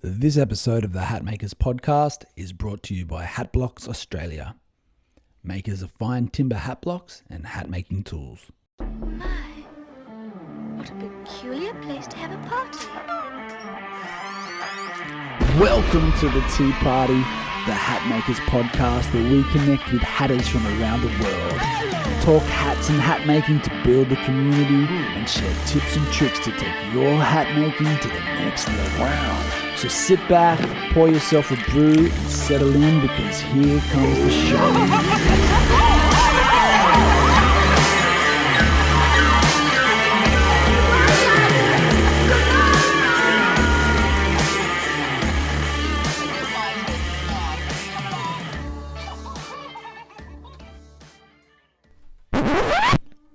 This episode of the Hat Makers podcast is brought to you by Hat Blocks Australia, makers of fine timber hat blocks and hat making tools. My, what a peculiar place to have a party. Welcome to the Tea Party, the Hat Makers podcast, where we connect with hatters from around the world, talk hats and hat making to build the community, and share tips and tricks to take your hat making to the next level. Wow. So sit back, pour yourself a brew, and settle in because here comes the show.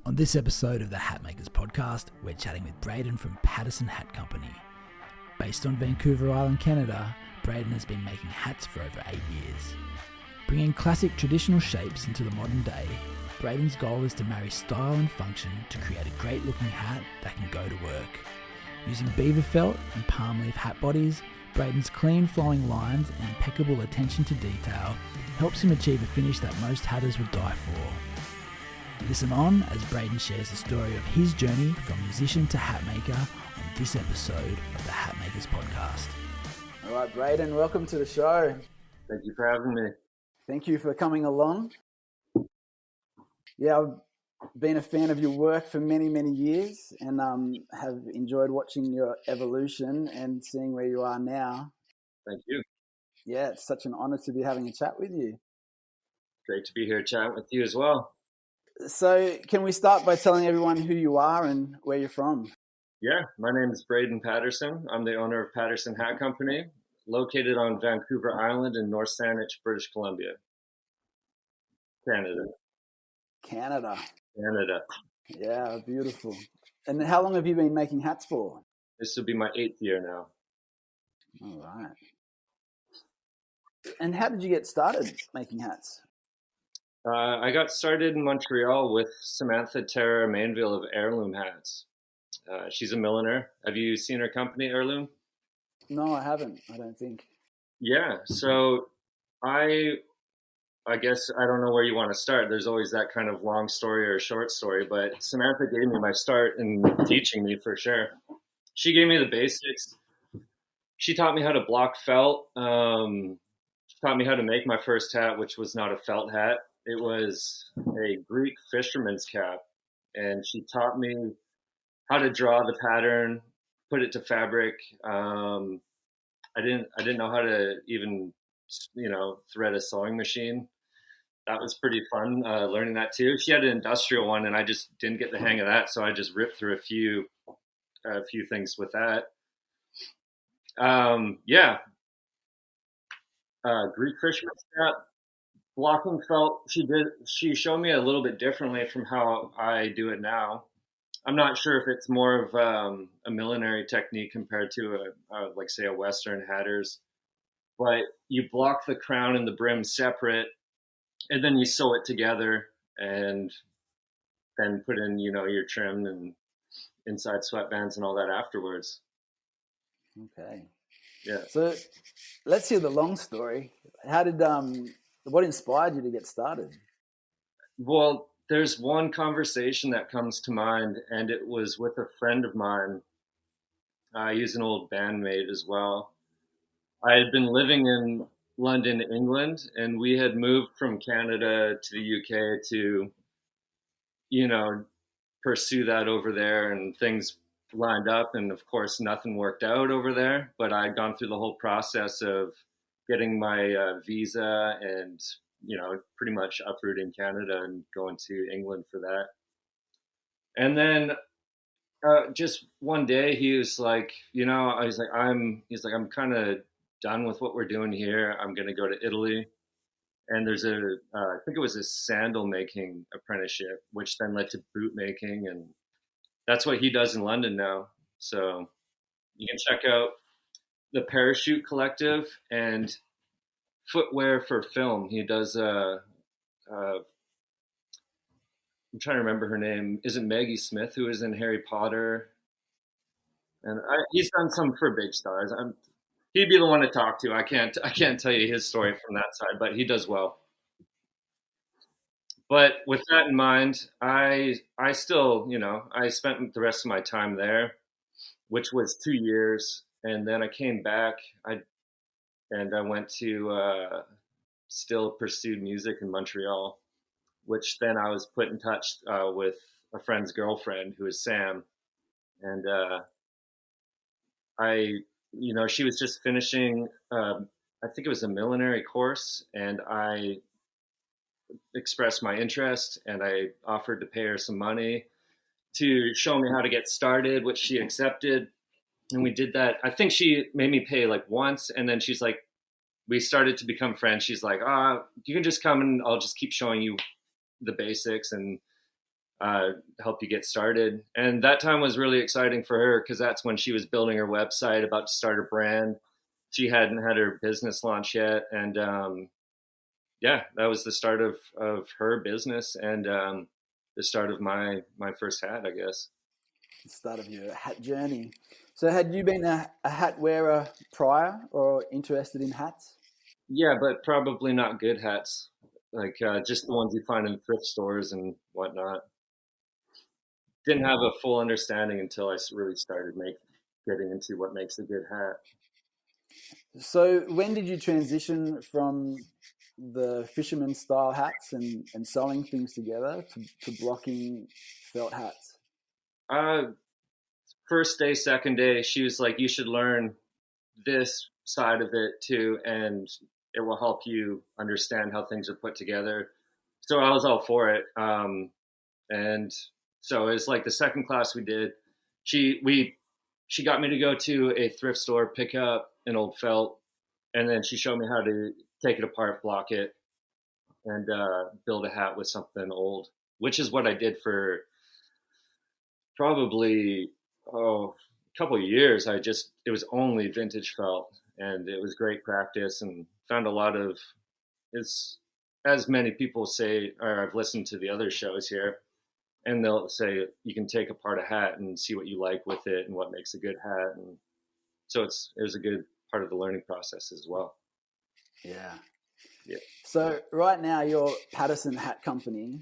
On this episode of the Hat Makers podcast, we're chatting with Braeden from Paterson Hat Company. Based on Vancouver Island, Canada, Braeden has been making hats for over 8 years. Bringing classic traditional shapes into the modern day, Braeden's goal is to marry style and function to create a great looking hat that can go to work. Using beaver felt and palm leaf hat bodies, Braeden's clean flowing lines and impeccable attention to detail helps him achieve a finish that most hatters would die for. Listen on as Braeden shares the story of his journey from musician to hat maker on this episode of the Hat Makers podcast. All right, Braeden, welcome to the show. Thank you for having me. Thank you for coming along. Yeah, I've been a fan of your work for many, many years and have enjoyed watching your evolution and seeing where you are now. Thank you. Yeah, it's such an honor to be having a chat with you. Great to be here chatting with you as well. So can we start by telling everyone who you are and where you're from? Yeah, my name is Braeden Paterson. I'm the owner of Paterson Hat Company, located on Vancouver Island in North Saanich, British Columbia, Canada. Canada. Yeah, beautiful. And how long have you been making hats for? This will be my 8th year now. All right. And how did you get started making hats? I got started in Montreal with Samantha Terra Mainville of Heirloom Hats. She's a milliner. Have you seen her company, Heirloom? No, I haven't. I don't think. Yeah. So I guess I don't know where you want to start. There's always that kind of long story or short story, but Samantha gave me my start in teaching me for sure. She gave me the basics. She taught me how to block felt. She taught me how to make my first hat, which was not a felt hat. It was a Greek fisherman's cap, and she taught me how to draw the pattern, put it to fabric. I didn't know how to even, thread a sewing machine. That was pretty fun, learning that too. She had an industrial one, and I just didn't get the hang of that, so I just ripped through a few things with that. Greek fisherman's cap. Blocking felt, she showed me a little bit differently from how I do it now. I'm not sure if it's more of a millinery technique compared to a Western hatter's, but you block the crown and the brim separate, and then you sew it together and then put in, your trim and inside sweatbands and all that afterwards. Okay. Yeah. So let's hear the long story. What inspired you to get started? Well, there's one conversation that comes to mind, and it was with a friend of mine. He's an old bandmate as well. I had been living in London, England, and we had moved from Canada to the UK to, pursue that over there, and things lined up, and of course nothing worked out over there, but I'd gone through the whole process of getting my visa and, pretty much uprooting Canada and going to England for that. And then just one day he was like, I'm kind of done with what we're doing here. I'm going to go to Italy. And there's I think it was a sandal making apprenticeship, which then led to boot making. And that's what he does in London now. So you can check out the Parachute Collective and Footwear for Film. He does I'm trying to remember her name. Is it Maggie Smith, who is in Harry Potter? And he's done some for big stars. He'd be the one to talk to. I can't tell you his story from that side, but he does well. But with that in mind, I still, I spent the rest of my time there, which was 2 years, and then I came back. I went to still pursued music in Montreal, which then I was put in touch with a friend's girlfriend who is Sam, and I, she was just finishing. I think it was a millinery course, and I expressed my interest, and I offered to pay her some money to show me how to get started, which she accepted. And we did that. I think she made me pay like once, and then she's like, we started to become friends. She's like, you can just come and I'll just keep showing you the basics and help you get started. And that time was really exciting for her because that's when she was building her website, about to start a brand. She hadn't had her business launch yet. And yeah, that was the start of her business and the start of my first hat, I guess. The start of your hat journey. So had you been a hat wearer prior or interested in hats? Yeah, but probably not good hats, like just the ones you find in thrift stores and whatnot. Didn't have a full understanding until I really started getting into what makes a good hat. So when did you transition from the fisherman style hats and sewing things together to blocking felt hats? First day, second day, she was like, you should learn this side of it too, and it will help you understand how things are put together. So I was all for it. And so it was like the second class we did. She got me to go to a thrift store, pick up an old felt, and then she showed me how to take it apart, block it, and build a hat with something old, which is what I did for probably a couple of years. It was only vintage felt, and it was great practice, and found a lot of, as many people say, or I've listened to the other shows here, and they'll say you can take apart a hat and see what you like with it and what makes a good hat, and so it was a good part of the learning process as well. Yeah. Yeah. So right now you're Paterson Hat Company,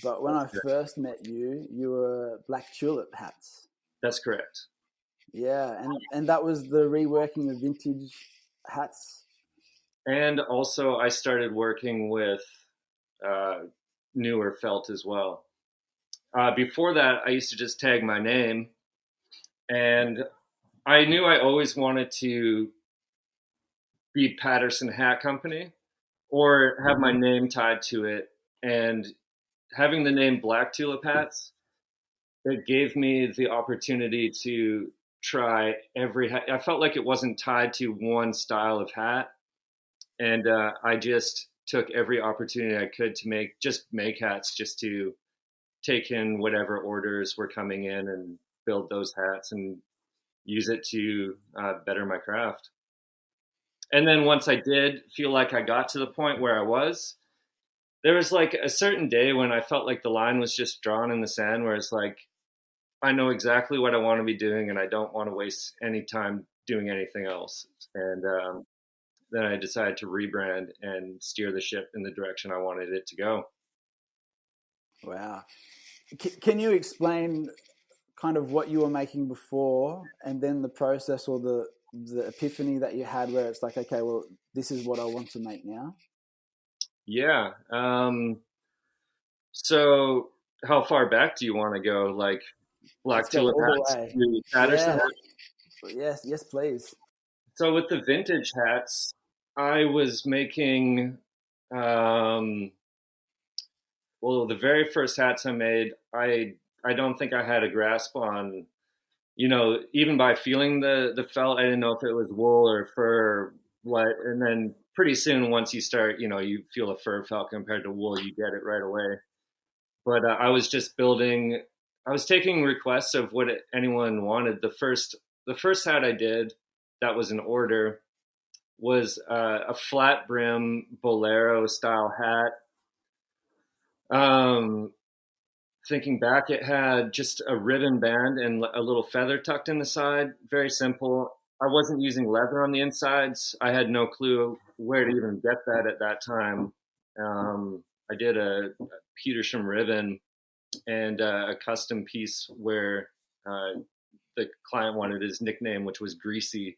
but when I first met you, you were Black Tulip hats. That's correct. Yeah, and that was the reworking of vintage hats. And also I started working with newer felt as well. Before that, I used to just tag my name, and I knew I always wanted to be Paterson Hat Company or have my name tied to it. And having the name Black Tulip Hats, it gave me the opportunity to try every hat. I felt like it wasn't tied to one style of hat. And I just took every opportunity I could to make hats, just to take in whatever orders were coming in and build those hats and use it to better my craft. And then once I did feel like I got to the point where I was, there was like a certain day when I felt like the line was just drawn in the sand, where it's like, I know exactly what I want to be doing and I don't want to waste any time doing anything else. And then I decided to rebrand and steer the ship in the direction I wanted it to go. Wow. Can you explain kind of what you were making before and then the process or the epiphany that you had where it's like, okay, well, this is what I want to make now? Yeah. So how far back do you want to go? Like Black Tulip hats to Paterson hats? Yes, please. So with the vintage hats, I was making, well, the very first hats I made, I don't think I had a grasp on, even by feeling the felt, I didn't know if it was wool or fur or what. And then pretty soon, once you start, you feel a fur felt compared to wool, you get it right away. But I was just building, I was taking requests of what anyone wanted. The first hat I did that was an order was a flat brim bolero style hat. Thinking back, it had just a ribbon band and a little feather tucked in the side. Very simple. I wasn't using leather on the insides. I had no clue where to even get that at that time. I did a Peterson ribbon and a custom piece where the client wanted his nickname, which was Greasy,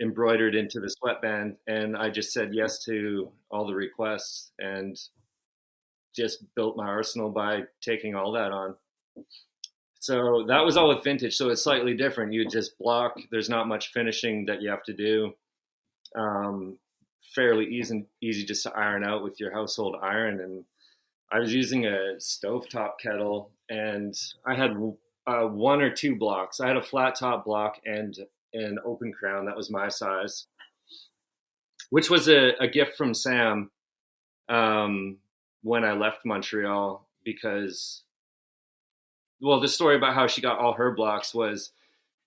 embroidered into the sweatband. And I just said yes to all the requests and just built my arsenal by taking all that on. So that was all with vintage. So it's slightly different. You just block. There's not much finishing that you have to do. Fairly easy just to iron out with your household iron. And I was using a stovetop kettle, and I had one or two blocks. I had a flat top block and an open crown. That was my size, which was a gift from Sam when I left Montreal, because, well, the story about how she got all her blocks was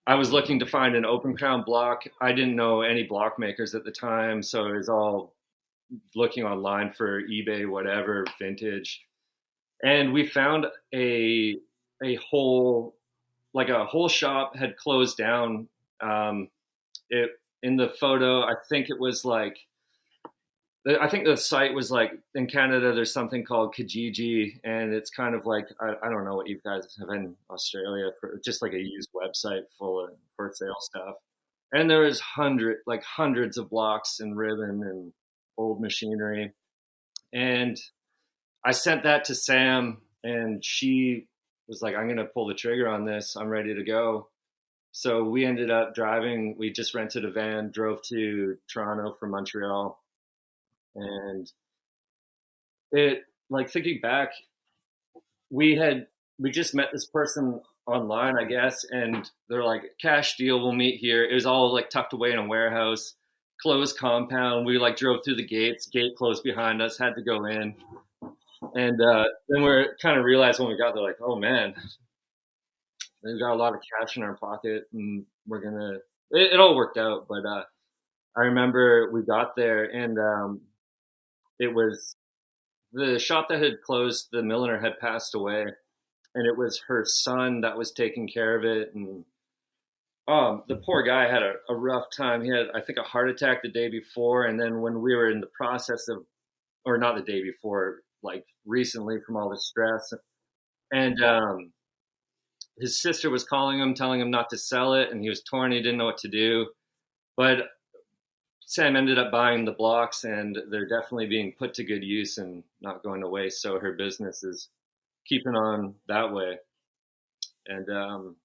I was looking to find an open crown block. I didn't know any block makers at the time, so it was all looking online for eBay, whatever, vintage. And we found a whole shop had closed down. It in the photo, I think it was like, I think the site was like, in Canada, there's something called Kijiji, and it's kind of like, I don't know what you guys have in Australia, for just like a used website full of for sale stuff. And there was hundreds of blocks and ribbon and old machinery. And I sent that to Sam, and she was like, I'm going to pull the trigger on this. I'm ready to go. So we ended up driving. We just rented a van, drove to Toronto from Montreal. And it, like, thinking back, we just met this person online, I guess, and they're like, cash deal, we'll meet here. It was all like tucked away in a warehouse, closed compound. We like drove through the gates, gate closed behind us, had to go in. And then we're kind of realized when we got there, like, oh man, we've got a lot of cash in our pocket, and we're gonna. It all worked out, but I remember we got there, and it was the shop that had closed. The milliner had passed away, and it was her son that was taking care of it. And the poor guy had a rough time. He had, I think, a heart attack the day before, and then when we were in the process of, or not the day before, like recently from all the stress, and his sister was calling him, telling him not to sell it, and he was torn. He didn't know what to do, but Sam ended up buying the blocks, and they're definitely being put to good use and not going to waste. So her business is keeping on that way. And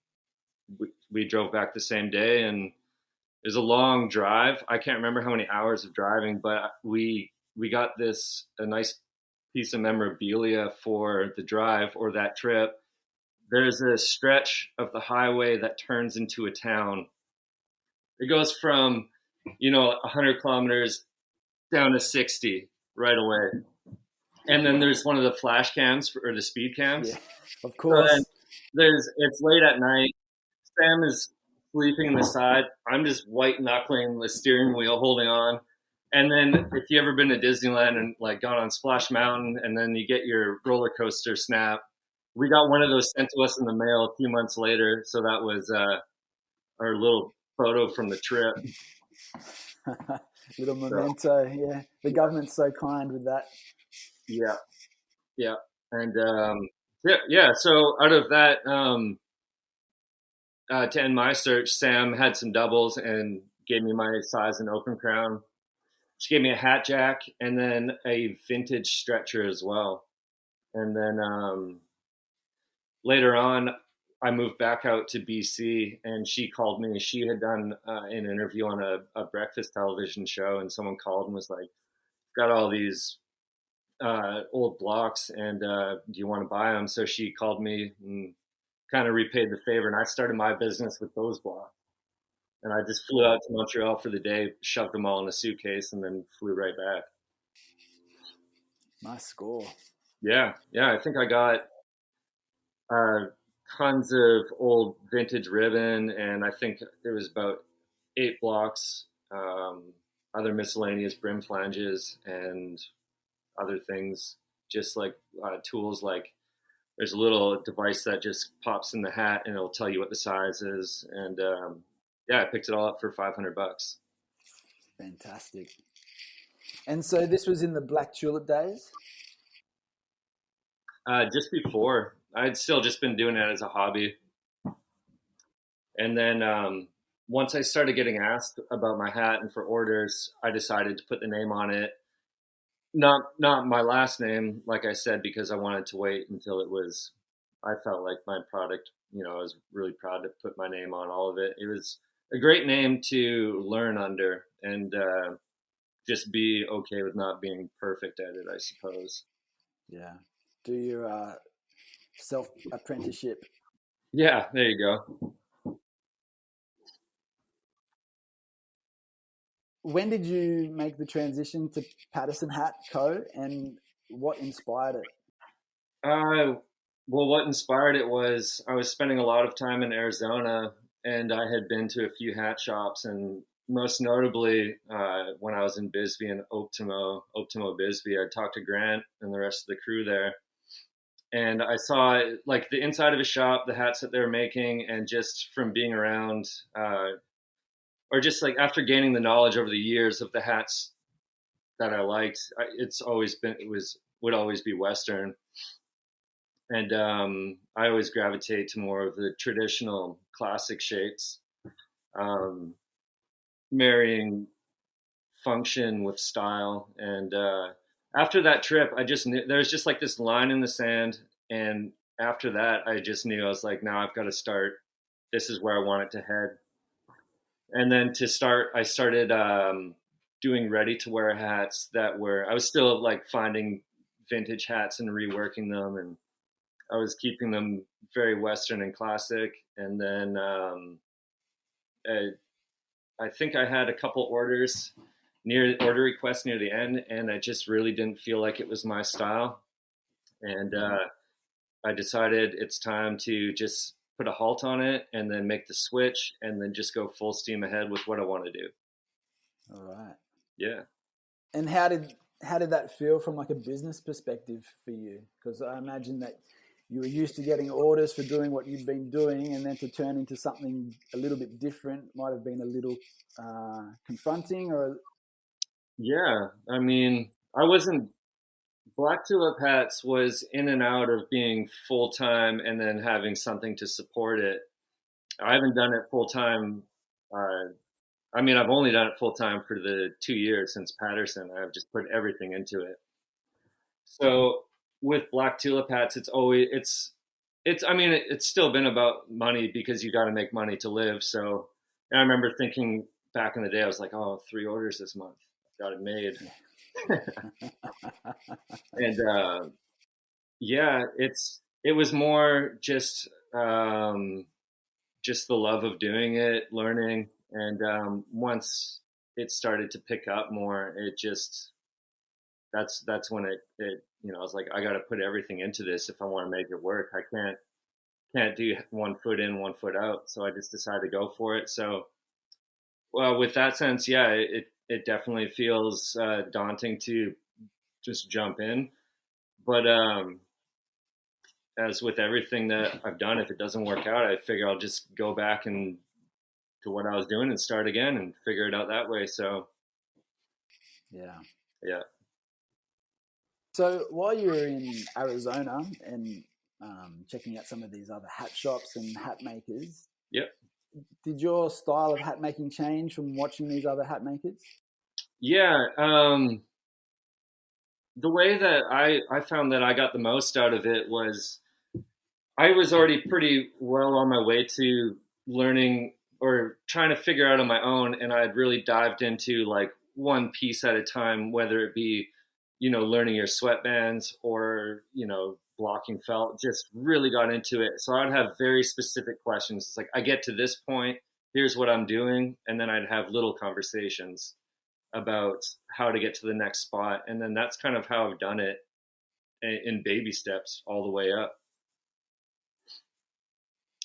we drove back the same day, and it was a long drive. I can't remember how many hours of driving, but we got a nice piece of memorabilia for the drive or that trip. There's a stretch of the highway that turns into a town. It goes from 100 kilometers down to 60 right away. And then there's one of the flash cams or the speed cams. Yeah, of course. And it's late at night. Sam is sleeping in the side. I'm just white knuckling the steering wheel, holding on. And then if you ever been to Disneyland and like gone on Splash Mountain, and then you get your roller coaster snap, we got one of those sent to us in the mail a few months later. So that was our little photo from the trip. Little memento, yeah. The government's so kind with that. Yeah. And so out of that, to end my search, Sam had some doubles and gave me my size and open crown. She gave me a hat jack and then a vintage stretcher as well. And then later on, I moved back out to BC, and she called me. She had done an interview on a breakfast television show, and someone called and was like, got all these old blocks, and do you want to buy them? So she called me and kind of repaid the favor, and I started my business with those blocks. And I just flew out to Montreal for the day, shoved them all in a suitcase, and then flew right back. Nice score. Yeah. I think I got tons of old vintage ribbon, and I think there was about 8 blocks, other miscellaneous brim flanges, and other things, just like tools. Like there's a little device that just pops in the hat, and it'll tell you what the size is, and Yeah, I picked it all up for $500. Fantastic. And so this was in the Black Tulip days? Just before, I'd still just been doing it as a hobby. And then once I started getting asked about my hat and for orders, I decided to put the name on it. Not my last name, like I said, because I wanted to wait until it was. I felt like my product. I was really proud to put my name on all of it. It was a great name to learn under and just be okay with not being perfect at it, I suppose. Yeah. Do your self apprenticeship. Yeah, there you go. When did you make the transition to Paterson Hat Co. and what inspired it? Well, what inspired it was I was spending a lot of time in Arizona, and I had been to a few hat shops, and most notably when I was in Bisbee and Optimo Bisbee, I talked to Grant and the rest of the crew there, and I saw like the inside of a shop, the hats that they were making, and just from being around, or just like after gaining the knowledge over the years of the hats that I liked, would always be Western. And I always gravitate to more of the traditional classic shapes, marrying function with style. And after that trip, I just knew there was just like this line in the sand. And after that, I just knew I was like, now I've got to start. This is where I want it to head. And then to start, I started doing ready to wear hats I was still like finding vintage hats and reworking them, and I was keeping them very Western and classic. And then I think I had a couple order requests near the end, and I just really didn't feel like it was my style. And I decided it's time to just put a halt on it and then make the switch and then just go full steam ahead with what I want to do. All right. Yeah. And how did that feel from like a business perspective for you? Because I imagine that you were used to getting orders for doing what you'd been doing, and then to turn into something a little bit different might have been a little confronting. Or Yeah. I mean, I wasn't. Black Tulip Hats was in and out of being full time and then having something to support it. I haven't done it full time. I mean, I've only done it full time for the 2 years since Paterson. I've just put everything into it. So with Black Tulip Hats, I mean, it's still been about money because you got to make money to live. So and I remember thinking back in the day, I was like, oh, 3 orders this month, got it made. And yeah, it was more just the love of doing it, learning, and once it started to pick up more, that's when it I was like, I got to put everything into this if I want to make it work. I can't do 1 foot in, 1 foot out. So I just decided to go for it. So, well, with that sense, yeah, it definitely feels daunting to just jump in, but as with everything that I've done, if it doesn't work out, I figure I'll just go back and to what I was doing and start again and figure it out that way. So, yeah. So while you were in Arizona and checking out some of these other hat shops and hat makers, yep. Did your style of hat making change from watching these other hat makers? Yeah. The way that I found that I got the most out of it was I was already pretty well on my way to learning or trying to figure out on my own. And I had really dived into like one piece at a time, whether it be, learning your sweatbands or, blocking felt, just really got into it. So I'd have very specific questions. It's like, I get to this point, here's what I'm doing. And then I'd have little conversations about how to get to the next spot. And then that's kind of how I've done it in baby steps all the way up.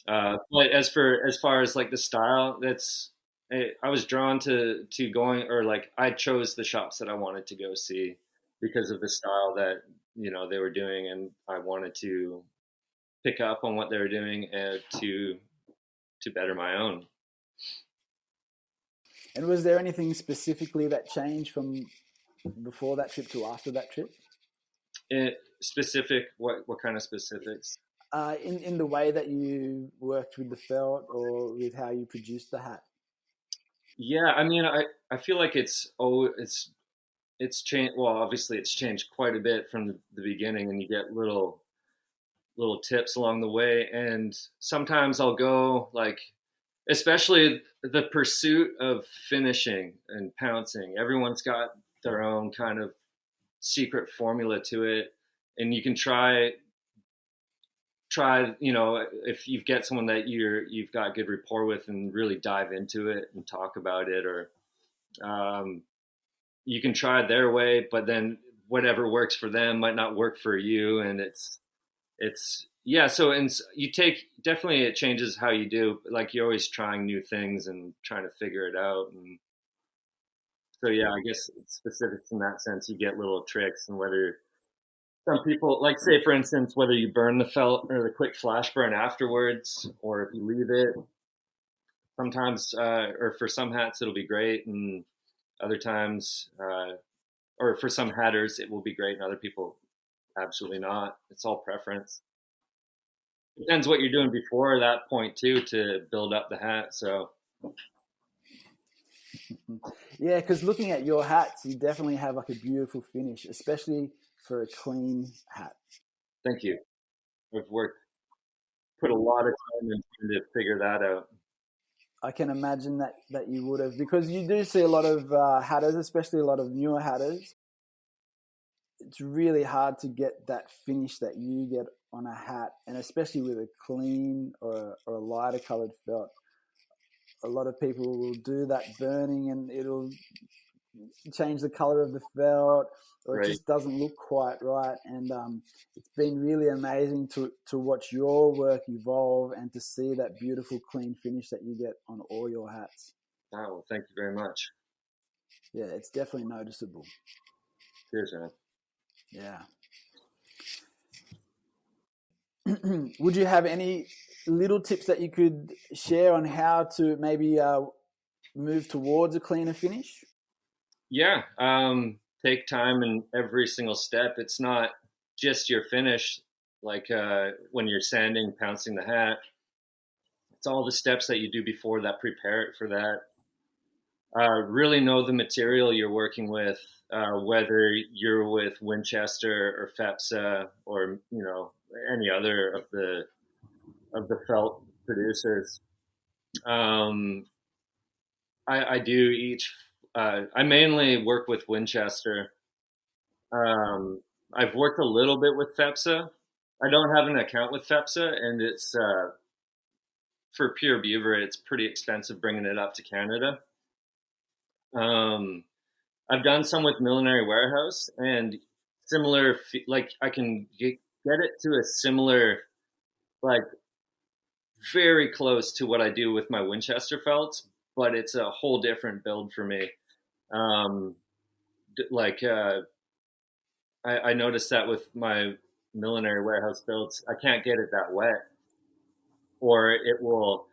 But as far as like the style, I was drawn to going, or like I chose the shops that I wanted to go see because of the style that they were doing, and I wanted to pick up on what they were doing and to better my own. And was there anything specifically that changed from before that trip to after that trip? Specific, what kind of specifics? In the way that you worked with the felt or with how you produced the hat? Yeah, I mean, I feel like it's changed. Well, obviously, it's changed quite a bit from the beginning, and you get little tips along the way. And sometimes I'll go like, especially the pursuit of finishing and pouncing. Everyone's got their own kind of secret formula to it, and you can try, if you get someone that you've got good rapport with and really dive into it and talk about it, or um, you can try their way, but then whatever works for them might not work for you. And it's yeah, so, and you take, definitely it changes how you do, like you're always trying new things and trying to figure it out. And so yeah, I guess specifics in that sense, you get little tricks. And whether some people, like, say for instance, whether you burn the felt or the quick flash burn afterwards, or if you leave it, sometimes or for some hats it'll be great, and other times or for some hatters it will be great, and other people absolutely not. It's all preference. Depends what you're doing before that point too, to build up the hat. So Yeah, because looking at your hats, you definitely have like a beautiful finish, especially for a clean hat. thank you. I've put a lot of time into to figure that out. I can imagine that you would have, because you do see a lot of hatters, especially a lot of newer hatters. It's really hard to get that finish that you get on a hat, and especially with a clean or a lighter colored felt. A lot of people will do that burning, and it'll change the color of the felt, or it Right. just doesn't look quite right. And it's been really amazing to watch your work evolve and to see that beautiful clean finish that you get on all your hats. Oh, well, thank you very much. Yeah, it's definitely noticeable. Cheers, man. Yeah. Would you have any little tips that you could share on how to maybe move towards a cleaner finish? Yeah, take time in every single step. It's not just your finish, like when you're sanding, pouncing the hat. It's all the steps that you do before that prepare it for that. Really know the material you're working with, whether you're with Winchester or FEPSA or any other of the felt producers. Um, I do each. I mainly work with Winchester. Um, I've worked a little bit with FEPSA. I don't have an account with FEPSA, and it's for pure beaver. It's pretty expensive bringing it up to Canada. Um, I've done some with Millinery Warehouse, and similar. Like I can get it to a similar, like very close to what I do with my Winchester felts, but it's a whole different build for me. Um, like I noticed that with my Millinery Warehouse builds, I can't get it that wet, or it will.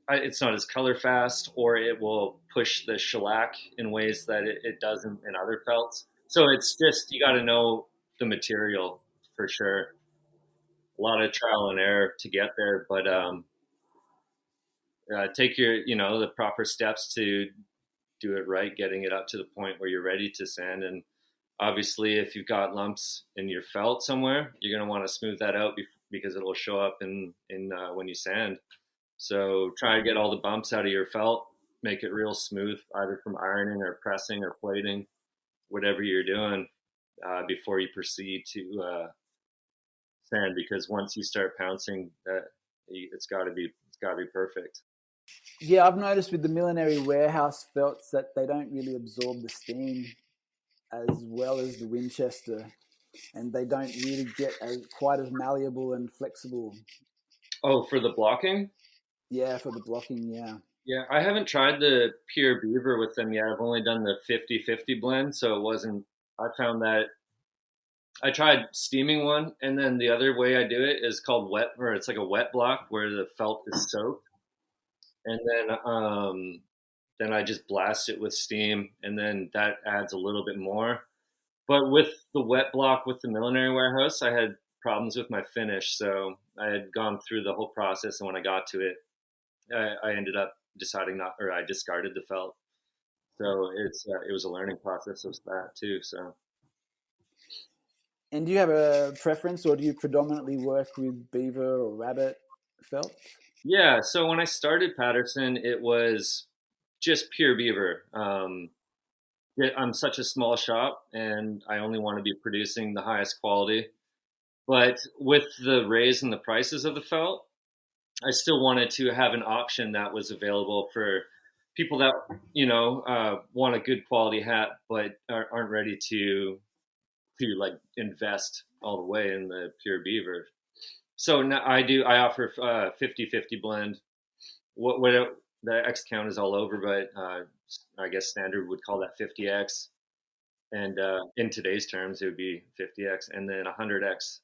It's not as color fast, or it will push the shellac in ways that it doesn't in other felts. So it's just, you got to know the material for sure. A lot of trial and error to get there, but take the proper steps to do it right, getting it up to the point where you're ready to sand. And obviously, if you've got lumps in your felt somewhere, you're going to want to smooth that out because it will show up in when you sand. So try to get all the bumps out of your felt, make it real smooth, either from ironing or pressing or plating, whatever you're doing, before you proceed to sand. Because once you start pouncing, it's got to be perfect. Yeah, I've noticed with the Millinery Warehouse felts that they don't really absorb the steam as well as the Winchester, and they don't really get quite as malleable and flexible. Oh, for the blocking? Yeah, for the blocking, yeah. Yeah, I haven't tried the pure beaver with them yet. I've only done the 50-50 blend, so it wasn't. I found that I tried steaming one, and then the other way I do it is called wet, or it's like a wet block where the felt is soaked, and then then I just blast it with steam, and then that adds a little bit more. But with the wet block with the millinery warehouse, I had problems with my finish, so I had gone through the whole process, and when I got to it, I ended up deciding not, or I discarded the felt. So it was a learning process of that too. So. And do you have a preference, or do you predominantly work with beaver or rabbit felt? Yeah, so when I started Paterson, it was just pure beaver. I'm such a small shop, and I only want to be producing the highest quality. But with the raise in the prices of the felt, I still wanted to have an option that was available for people that want a good quality hat, but aren't ready to like invest all the way in the pure beaver. So now I offer 50-50 blend. What the X count is all over, but I guess standard would call that 50X. And in today's terms, it would be 50X, and then 100X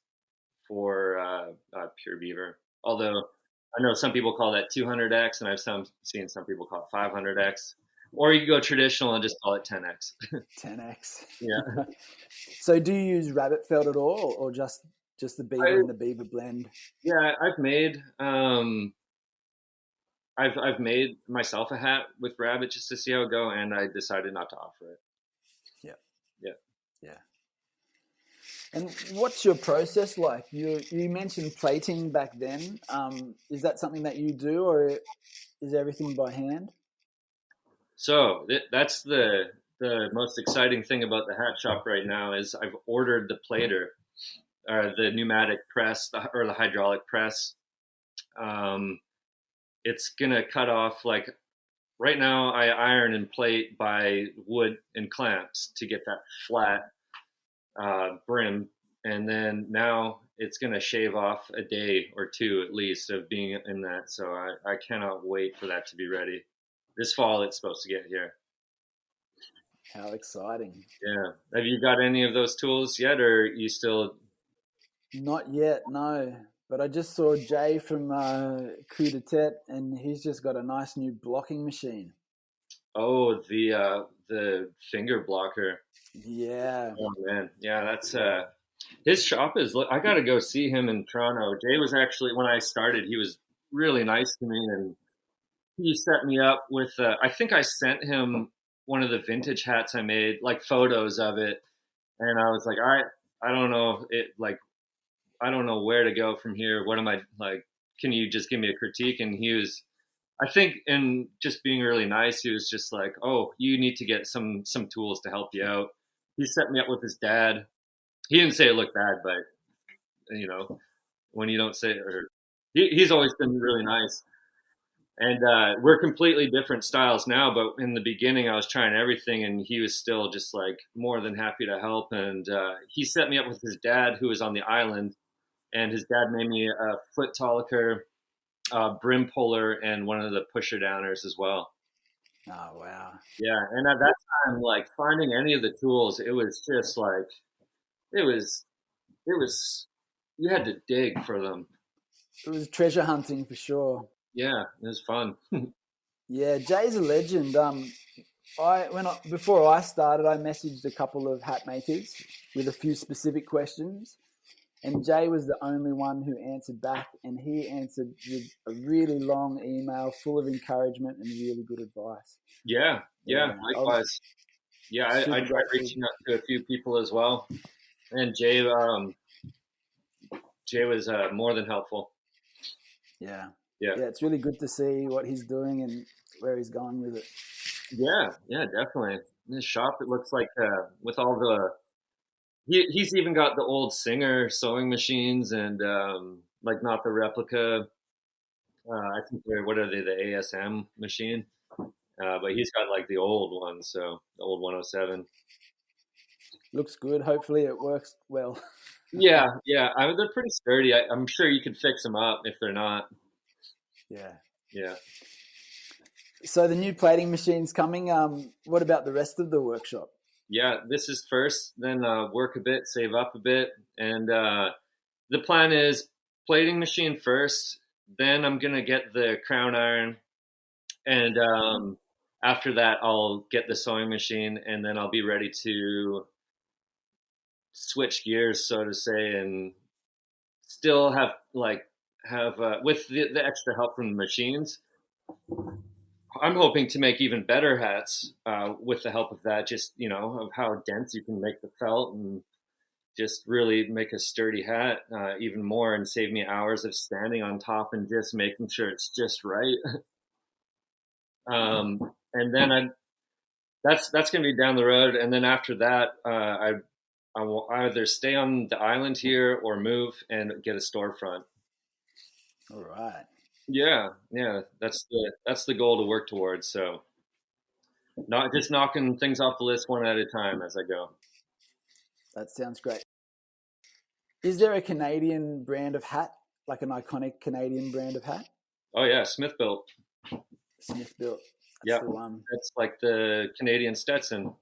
for pure beaver. Although I know some people call that 200X, and I've seen some people call it 500X. Or you can go traditional and just call it 10X. 10X. Yeah. So do you use rabbit felt at all, or just the beaver and the beaver blend? Yeah, I've made myself a hat with rabbit just to see how it go, and I decided not to offer it. Yeah. And what's your process like? You mentioned plating back then. Is that something that you do, or is everything by hand? So that's the most exciting thing about the hat shop right now is I've ordered the plater, the pneumatic press, or the hydraulic press. It's gonna cut off, like, right now I iron and plate by wood and clamps to get that flat brim, and then now it's gonna shave off a day or two at least of being in that. So I cannot wait for that to be ready. This fall it's supposed to get here. How exciting. Yeah. Have you got any of those tools yet, or are you still? Not yet, no. But I just saw Jay from Coup de Tete, and he's just got a nice new blocking machine. Oh, the finger blocker. Yeah. Oh man, yeah, that's his shop is. I got to go see him in Toronto. Jay was actually, when I started, he was really nice to me, and he set me up with. I think I sent him one of the vintage hats I made, like photos of it, and I was like, I don't know it, like, I don't know where to go from here. What am I like? Can you just give me a critique? And he was, I think, in just being really nice, he was just like, oh, you need to get some tools to help you out. He set me up with his dad. He didn't say it looked bad, but when you don't say it, or he's always been really nice. And we're completely different styles now, but in the beginning I was trying everything, and he was still just like more than happy to help. And he set me up with his dad, who was on the island, and his dad made me a foot toliker, brim puller, and one of the pusher downers as well. Oh, wow. Yeah, and at that time, like, finding any of the tools, it was just like it was you had to dig for them. It was treasure hunting for sure. Yeah, it was fun. Yeah, Jay's a legend. Before I started, I messaged a couple of hat makers with a few specific questions, and Jay was the only one who answered back, and he answered with a really long email full of encouragement and really good advice. Yeah, likewise. Yeah, I tried reaching out to a few people as well, and Jay was more than helpful. Yeah, it's really good to see what he's doing and where he's going with it. Yeah, definitely. In his shop, it looks like with all the he's even got the old Singer sewing machines, and like, not the replica. I think what are they? The ASM machine. But he's got like the old one, so the old 107. Looks good. Hopefully it works well. Yeah. They're pretty sturdy. I'm sure you could fix them up if they're not. Yeah. So the new plating machine's coming. What about the rest of the workshop? Yeah, this is first, then work a bit, save up a bit. And the plan is plating machine first, then I'm going to get the crown iron. And after that, I'll get the sewing machine, and then I'll be ready to switch gears, so to say, and still have with the extra help from the machines. I'm hoping to make even better hats with the help of that. Just of how dense you can make the felt, and just really make a sturdy hat even more, and save me hours of standing on top and just making sure it's just right. And then that's going to be down the road. And then after that, I will either stay on the island here or move and get a storefront. All right. Yeah, that's the goal to work towards. So, not just knocking things off the list one at a time as I go. That sounds great. Is there a Canadian brand of hat, like an iconic Canadian brand of hat? Oh yeah, Smith Built. Smith Built. Yeah, the one. That's like the Canadian Stetson.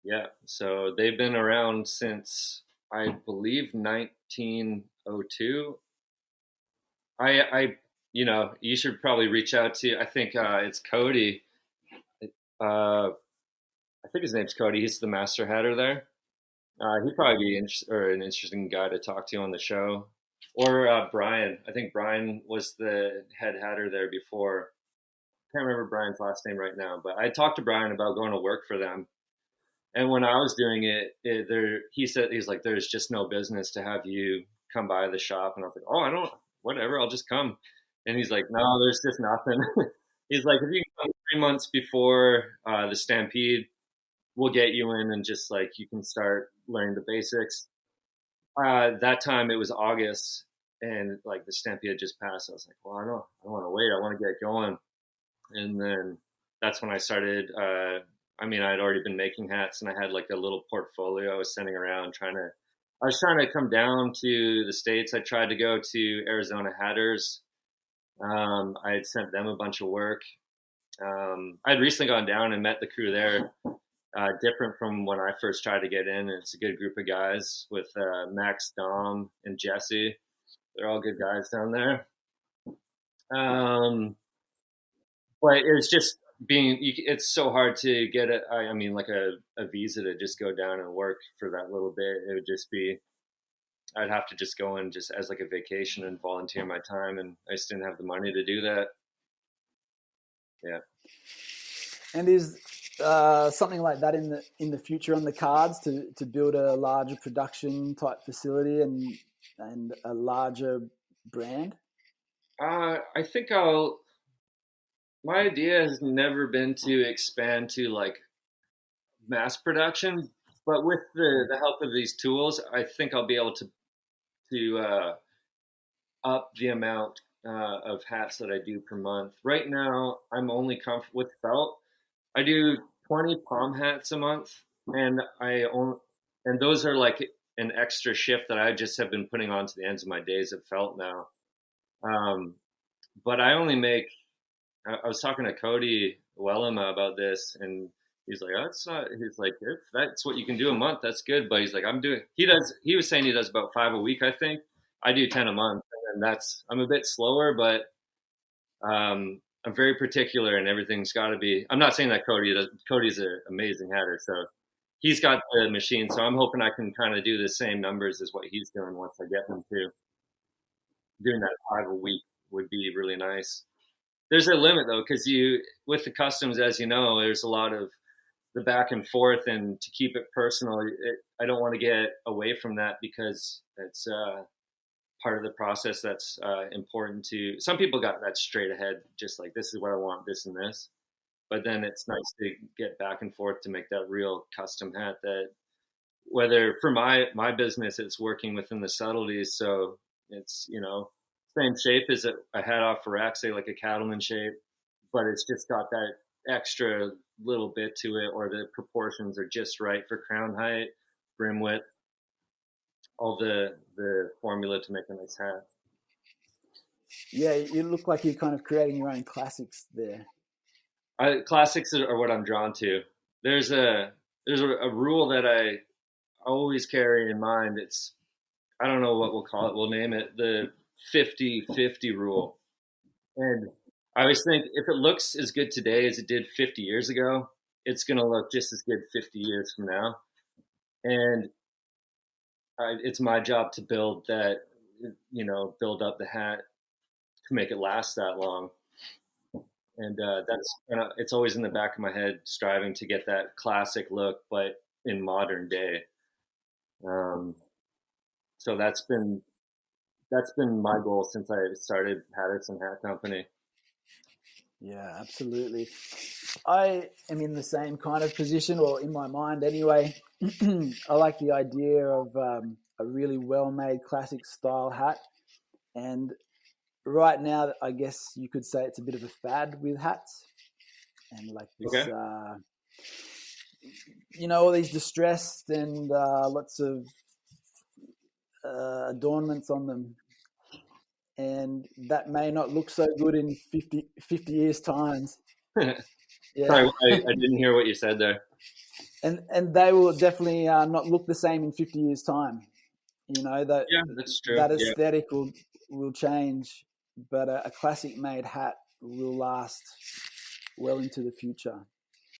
Yeah, so they've been around since, I believe, 1902. You should probably reach out to. I think it's Cody. I think his name's Cody. He's the master hatter there. He'd probably be an interesting guy to talk to on the show. Or Brian. I think Brian was the head hatter there before. Can't remember Brian's last name right now, but I talked to Brian about going to work for them. And when I was doing he said, he's like, there's just no business to have you come by the shop. And I was like, oh, whatever, I'll just come. And he's like, no, there's just nothing. He's like, if you come 3 months before the Stampede, we'll get you in, and just like you can start learning the basics. That time it was August, and like the Stampede had just passed. I was like, well, I don't want to wait. I want to get going. And then that's when I started. I'd already been making hats, and I had like a little portfolio I was sending around I was trying to come down to the States. I tried to go to Arizona Hatters. I had sent them a bunch of work. I'd recently gone down and met the crew there, different from when I first tried to get in. It's a good group of guys with Max, Dom, and Jesse. They're all good guys down there. But it's just it's so hard to get a visa to just go down and work for that little bit. It would just be, I'd have to just go in just as like a vacation and volunteer my time, and I just didn't have the money to do that. Yeah. And is something like that in the future on the cards to build a larger production type facility and a larger brand? I think my idea has never been to expand to like mass production, but with the help of these tools, I think I'll be able to up the amount of hats that I do per month. Right now, I'm only comfortable with felt. I do 20 palm hats a month, and those are like an extra shift that I just have been putting on to the ends of my days of felt now. But I only make. I was talking to Cody Wellema about this, and he's like, "Oh, it's not." He's like, "If that's what you can do a month, that's good." But he's like, He was saying he does about 5 a week. I think I do 10 a month, and I'm a bit slower, but I'm very particular, and everything's got to be. I'm not saying that Cody's an amazing hatter, so he's got the machine. So I'm hoping I can kind of do the same numbers as what he's doing once I get him to. Doing that 5 a week would be really nice. There's a limit though, because with the customs, as you know, there's a lot of the back and forth, and to keep it personal, I don't want to get away from that, because it's part of the process that's important to some people. Got that straight ahead, just like, this is what I want, this and this. But then it's nice to get back and forth to make that real custom hat, that whether for my business, it's working within the subtleties. So it's, same shape as a hat off a rack, say like a cattleman shape, but it's just got that extra little bit to it, or the proportions are just right for crown height, brim width, all the formula to make a nice hat. Yeah, you look like you're kind of creating your own classics there. Classics are what I'm drawn to. There's a rule that I always carry in mind. I don't know what we'll call it. We'll name it the 50-50 rule. And I always think if it looks as good today as it did 50 years ago, it's going to look just as good 50 years from now. And it's my job to build that, build up the hat to make it last that long. And it's always in the back of my head, striving to get that classic look, but in modern day. So that's been my goal since I started Paterson Hat Company. Yeah, absolutely. I am in the same kind of position, or in my mind anyway. I like the idea of a really well-made classic style hat. And right now, I guess you could say it's a bit of a fad with hats. And like this, Okay. All these distressed and lots of adornments on them. And that may not look so good in 50 years' times. Yeah. Sorry, I didn't hear what you said there. And they will definitely not look the same in 50 years' time. That yeah, that's true. That aesthetic will change, but a classic made hat will last well into the future.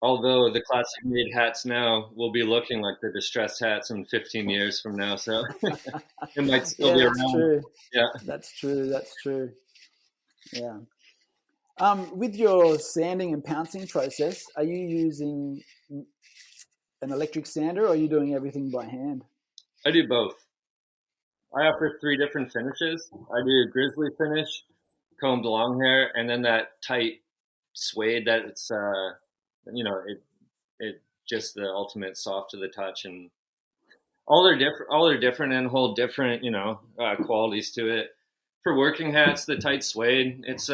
Although the classic made hats now will be looking like the distressed hats in 15 years from now, so it might still be around. True. Yeah, that's true. Yeah. With your sanding and pouncing process, are you using an electric sander, or are you doing everything by hand? I do both. I offer 3 different finishes. I do a grizzly finish, combed long hair, and then that tight suede that it's it just the ultimate soft to the touch, and all they're different and hold different qualities to it. For working hats, the tight suede, it's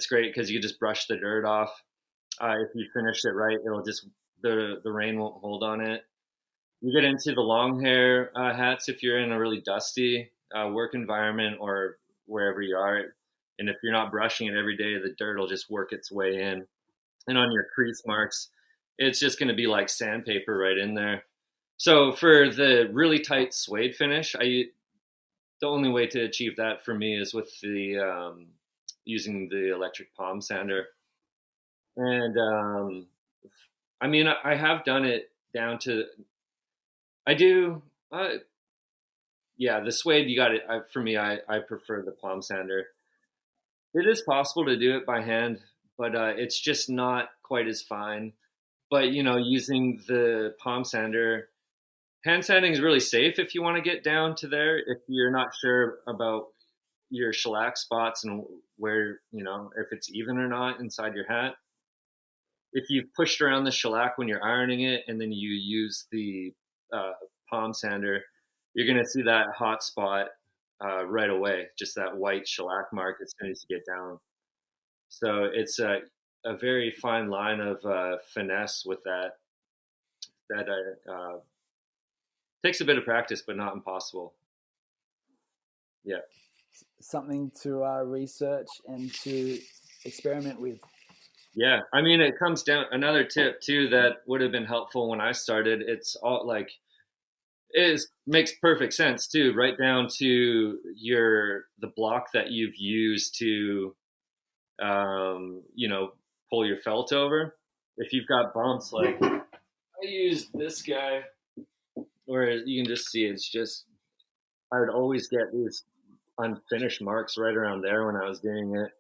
great because you just brush the dirt off. If you finish it right, it'll just the rain won't hold on it. You get into the long hair hats if you're in a really dusty work environment or wherever you are, and if you're not brushing it every day, the dirt will just work its way in, and on your crease marks, it's just going to be like sandpaper right in there. So for the really tight suede finish, the only way to achieve that for me is with the using the electric palm sander. And I have done it down to, I do, the suede, you got it. For me, I prefer the palm sander. It is possible to do it by hand, but it's just not quite as fine. But, using the palm sander, hand sanding is really safe if you want to get down to there. If you're not sure about your shellac spots and where, if it's even or not inside your hat. If you've pushed around the shellac when you're ironing it and then you use the palm sander, you're going to see that hot spot right away, just that white shellac mark as soon as you get down. So it's a very fine line of finesse with that. That takes a bit of practice, but not impossible. Yeah. Something to research and to experiment with. Yeah, it comes down, another tip too that would have been helpful when I started. It's all like, makes perfect sense too, right down to the block that you've used to, pull your felt over. If you've got bumps, like I use this guy, where you can just see it's just, I would always get these unfinished marks right around there when I was doing it.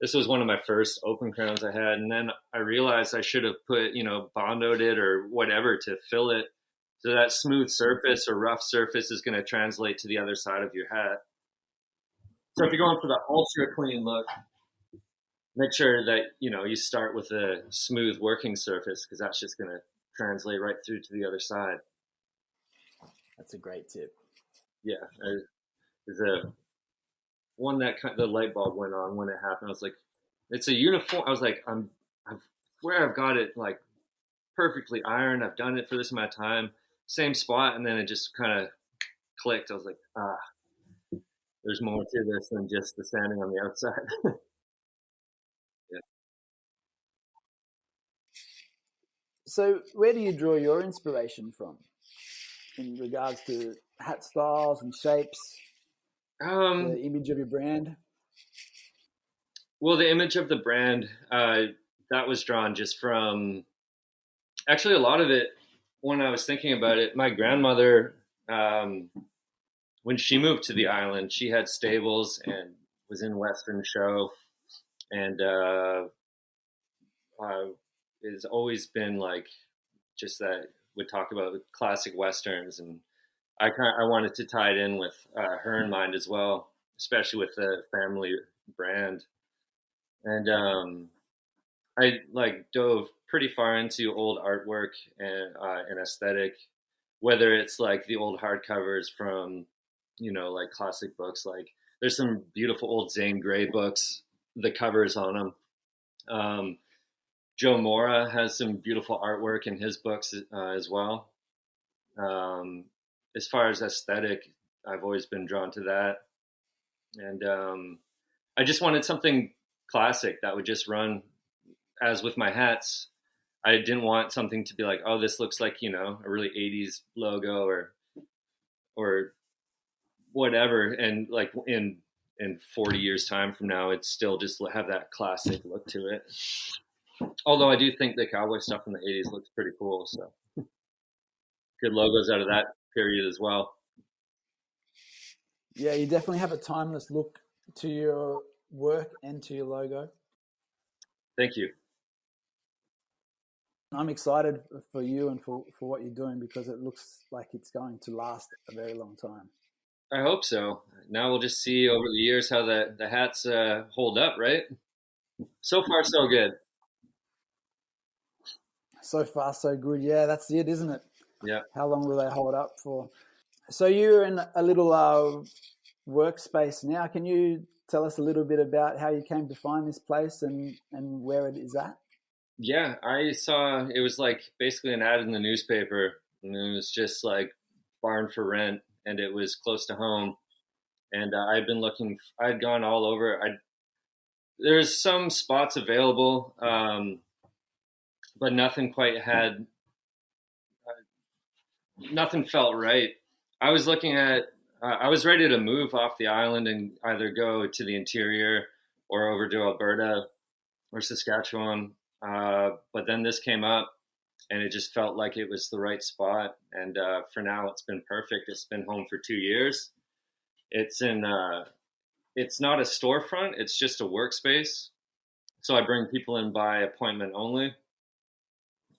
This was one of my first open crowns I had, and then I realized I should have put, bondoed it or whatever to fill it, so that smooth surface or rough surface is going to translate to the other side of your hat. So if you're going for the ultra clean look, make sure that you start with a smooth working surface, because that's just going to translate right through to the other side. That's a great tip. Yeah, there's a one that the light bulb went on when it happened. I was like, it's a uniform. I was like, I swear I've got it like perfectly ironed. I've done it for this amount of time, same spot, and then it just kind of clicked. I was like, there's more to this than just the sanding on the outside. Yeah. So where do you draw your inspiration from in regards to hat styles and shapes, the image of your brand? Well, the image of the brand, that was drawn just from actually a lot of it. When I was thinking about it, my grandmother, um, when she moved to the island, she had stables and was in Western Show, and has always been like just that would talk about classic westerns, and I wanted to tie it in with her in mind as well, especially with the family brand, and I like dove pretty far into old artwork and aesthetic, whether it's like the old hardcovers from, like classic books. Like there's some beautiful old Zane Grey books, the covers on them. Um, Joe Mora has some beautiful artwork in his books as well. Um, as far as aesthetic, I've always been drawn to that, and I just wanted something classic that would just run. As with my hats, I didn't want something to be like, oh, this looks like a really '80s logo or whatever, and like in 40 years time from now, it's still just have that classic look to it. Although I do think the cowboy stuff from the '80s looks pretty cool, so good logos out of that period as well. Yeah, you definitely have a timeless look to your work and to your logo. Thank you. I'm excited for you and for what you're doing because it looks like it's going to last a very long time. I hope so. Now we'll just see over the years how the hats hold up, right? So far, so good. So far, so good. Yeah, that's it, isn't it? Yeah. How long will they hold up for? So you're in a little workspace now. Can you tell us a little bit about how you came to find this place and where it is at? Yeah, I saw it was like basically an ad in the newspaper, and it was just like barn for rent, and it was close to home. And I'd been looking, I'd gone all over. There's some spots available, but nothing quite had, nothing felt right. I was looking at, I was ready to move off the island and either go to the interior or over to Alberta or Saskatchewan. But then this came up and it just felt like it was the right spot. And for now, it's been perfect. It's been home for 2 years. It's it's not a storefront. It's just a workspace. So I bring people in by appointment only.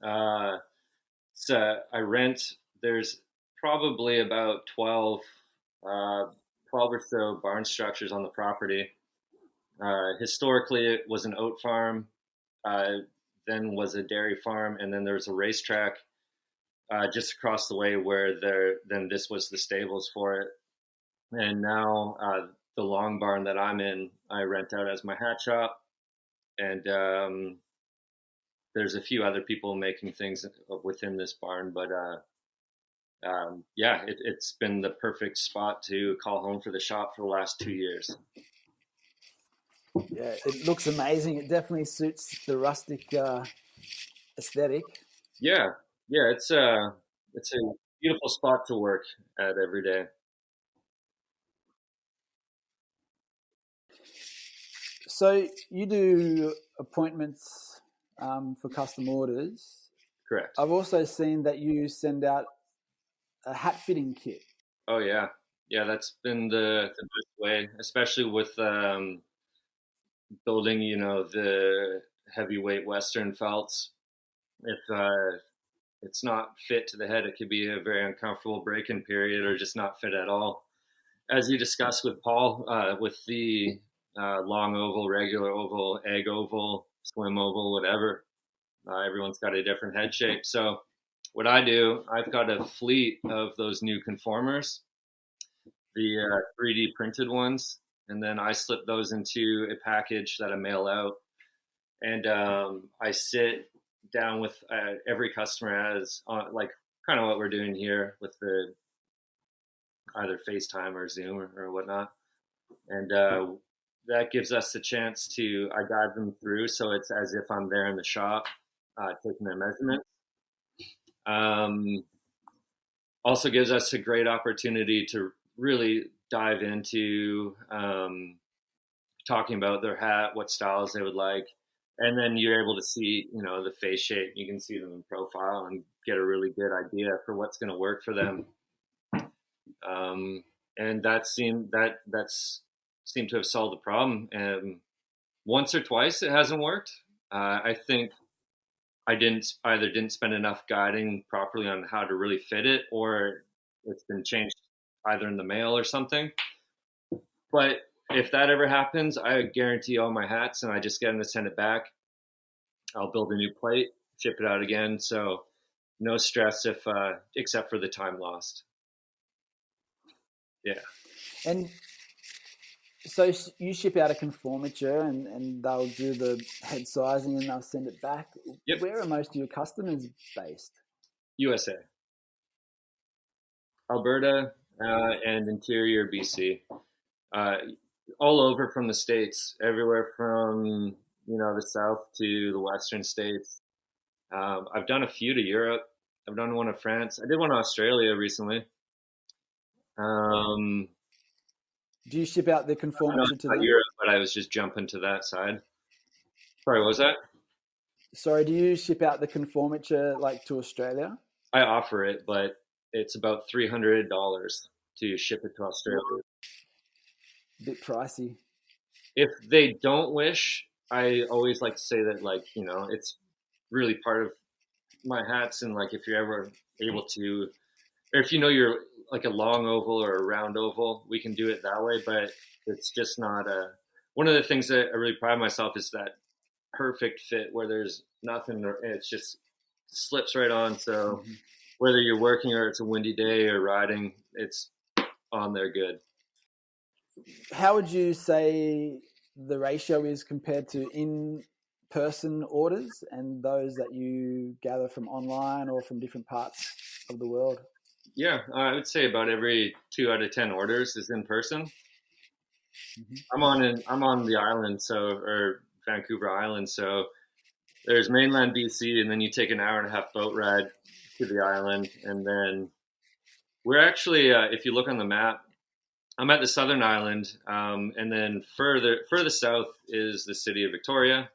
So I rent, there's probably about 12 or so barn structures on the property. Historically, it was an oat farm, then was a dairy farm, and then there was a racetrack just across the way where then this was the stables for it. And now the long barn that I'm in, I rent out as my hat shop. And there's a few other people making things within this barn, but yeah, it's been the perfect spot to call home for the shop for the last 2 years. Yeah, it looks amazing. It definitely suits the rustic aesthetic. Yeah, it's a beautiful spot to work at every day. So you do appointments for custom orders. Correct. I've also seen that you send out a hat fitting kit. Oh yeah, that's been the best way, especially with building, the heavyweight Western felts. If it's not fit to the head, it could be a very uncomfortable break-in period or just not fit at all. As you discussed with Paul, with the long oval, regular oval, egg oval, slim oval, whatever, everyone's got a different head shape. So what I do, I've got a fleet of those new conformers, the 3D printed ones, and then I slip those into a package that I mail out. And I sit down with every customer as like kind of what we're doing here with the either FaceTime or Zoom or whatnot. And that gives us the chance to, I guide them through. So it's as if I'm there in the shop taking their measurements. Also gives us a great opportunity to really dive into talking about their hat, what styles they would like. And then you're able to see, the face shape. You can see them in profile and get a really good idea for what's going to work for them. And that's seemed to have solved the problem. And once or twice it hasn't worked. I think I didn't spend enough guiding properly on how to really fit it, or it's been changed either in the mail or something. But if that ever happens, I guarantee all my hats, and I just get them to send it back. I'll build a new plate, ship it out again. So no stress except for the time lost. Yeah. And so you ship out a conformature and they'll do the head sizing and they'll send it back. Yep. Where are most of your customers based? USA. Alberta and interior BC. All over from the States, everywhere from, the South to the Western States. I've done a few to Europe. I've done one to France. I did one to Australia recently. Do you ship out the conformature to them? Europe, but I was just jumping to that side. Sorry, what was that? Sorry, do you ship out the conformature like to Australia? I offer it, but it's about $300 to ship it to Australia. A bit pricey. If they don't wish, I always like to say that, it's really part of my hats, and if you're ever able to, or if you're like a long oval or a round oval, we can do it that way. But it's just not one of the things that I really pride myself is that perfect fit where there's nothing, it's just slips right on. So whether you're working or it's a windy day or riding, it's on there good. How would you say the ratio is compared to in-person orders and those that you gather from online or from different parts of the world? Yeah, I would say about every 2 out of 10 orders is in person. I'm on the island, or Vancouver Island, so there's mainland BC, and then you take an hour and a half boat ride to the island, and then we're actually, if you look on the map, I'm at the southern island, and then further south is the city of Victoria,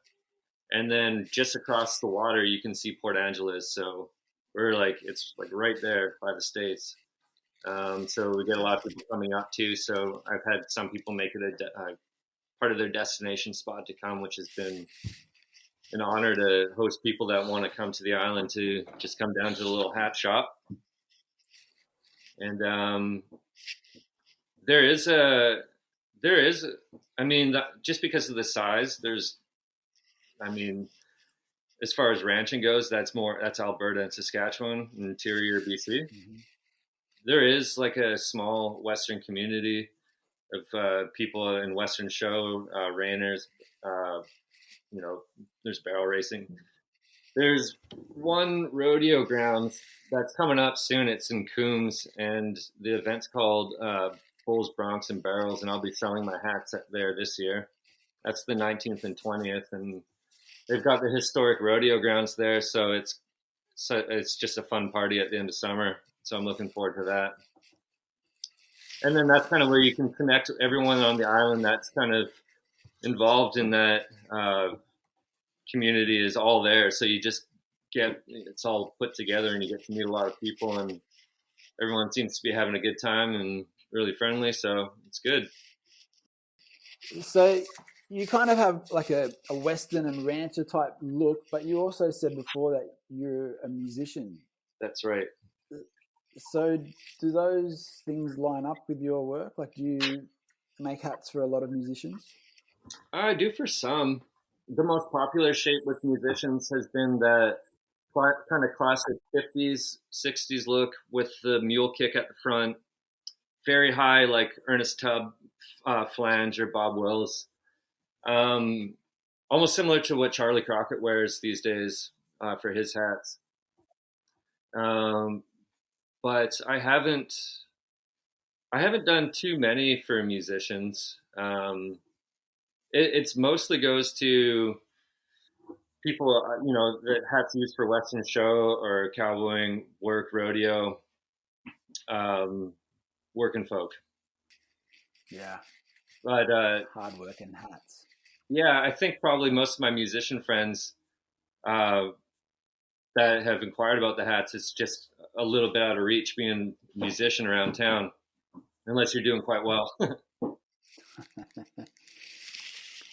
and then just across the water you can see Port Angeles. So we're it's right there by the States. So we get a lot of people coming up too. So I've had some people make it a part of their destination spot to come, which has been an honor to host people that want to come to the island to just come down to the little hat shop. And just because of the size, as far as ranching goes, that's Alberta and Saskatchewan, interior BC. There is a small Western community of people in Western show, reiners, there's barrel racing. There's one rodeo grounds that's coming up soon. It's in Coombs, and the event's called Bulls, Broncs, and Barrels, and I'll be selling my hats there this year. That's the 19th and 20th, and they've got the historic rodeo grounds there, so it's just a fun party at the end of summer. So I'm looking forward to that. And then that's kind of where you can connect everyone on the island that's kind of involved in that community is all there. So you just it's all put together, and you get to meet a lot of people, and everyone seems to be having a good time and really friendly. So it's good. So you kind of have a Western and rancher type look, but you also said before that you're a musician. That's right. So do those things line up with your work? Do you make hats for a lot of musicians? I do for some. The most popular shape with musicians has been that kind of classic 50s, 60s look with the mule kick at the front, very high, like Ernest Tubb flange or Bob Wills. Almost similar to what Charlie Crockett wears these days for his hats. But I haven't done too many for musicians. It's mostly goes to people, that hats used for Western show or cowboying, work, rodeo, working folk. Yeah. But Hard-working hats. yeah, I think probably most of my musician friends uh, that have inquired about the hats, it's just a little bit out of reach being a musician around town, unless you're doing quite well.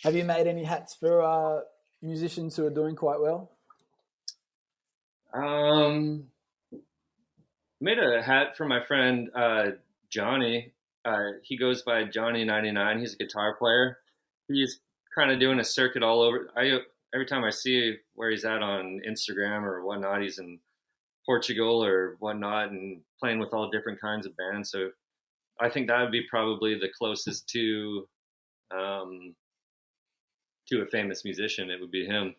Have you made any hats for musicians who are doing quite well? um, Made a hat for my friend Johnny. He goes by Johnny 99. He's a guitar player. He's kind of doing a circuit all over. I Every time I see where he's at on Instagram or whatnot, he's in Portugal or whatnot and playing with all different kinds of bands. So I think that would be probably the closest um, to a famous musician. It would be him.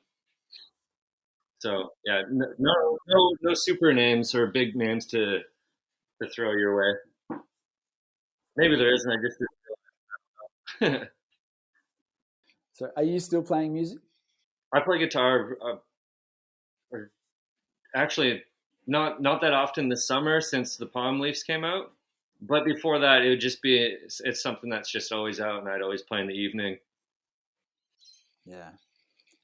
So yeah, no super names or big names to throw your way. Maybe there isn't. I just So, are you still playing music? I play guitar. Or actually, not that often this summer since the palm leaves came out. But before that, it would just be it's something that's just always out, and I'd always play in the evening. Yeah,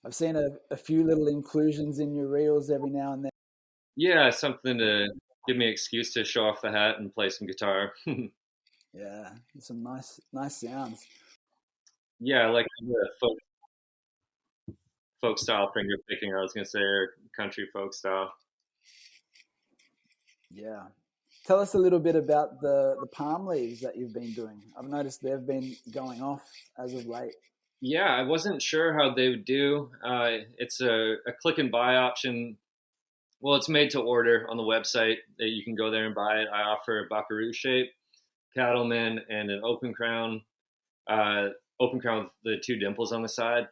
I've seen a few little inclusions in your reels every now and then. Yeah, something to give me an excuse to show off the hat and play some guitar. Yeah, some nice sounds. Yeah, I like the folk style finger picking. I was gonna say, or country folk style. Yeah. Tell us a little bit about the palm leaves that you've been doing. I've noticed they've been going off as of late. Yeah, I wasn't sure how they would do. It's a click and buy option. Well, it's made to order on the website that you can go there and buy it. I offer a buckaroo shape, cattleman, and an open crown with the two dimples on the side.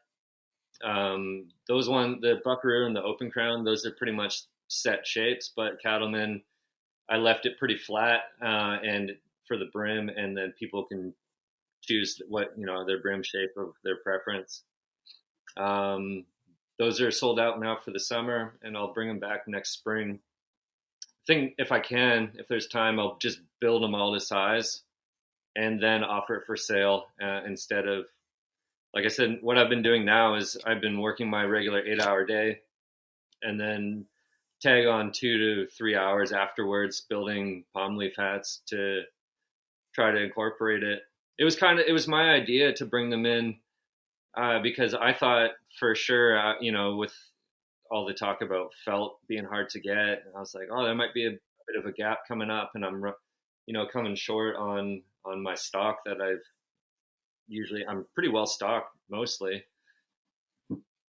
The buckaroo and the open crown, those are pretty much set shapes. But cattleman, I left it pretty flat and for the brim, and then people can choose what their brim shape of their preference. Um, those are sold out now for the summer, and I'll bring them back next spring. I think if there's time, I'll just build them all to size and then offer it for sale instead of, like I said, what I've been doing now is I've been working my regular 8-hour day and then tag on 2 to 3 hours afterwards building palm leaf hats to try to incorporate it. It was my idea to bring them in because I thought for sure, with all the talk about felt being hard to get, I was like, oh, there might be a bit of a gap coming up, and I'm, coming short on my stock that I'm pretty well stocked mostly,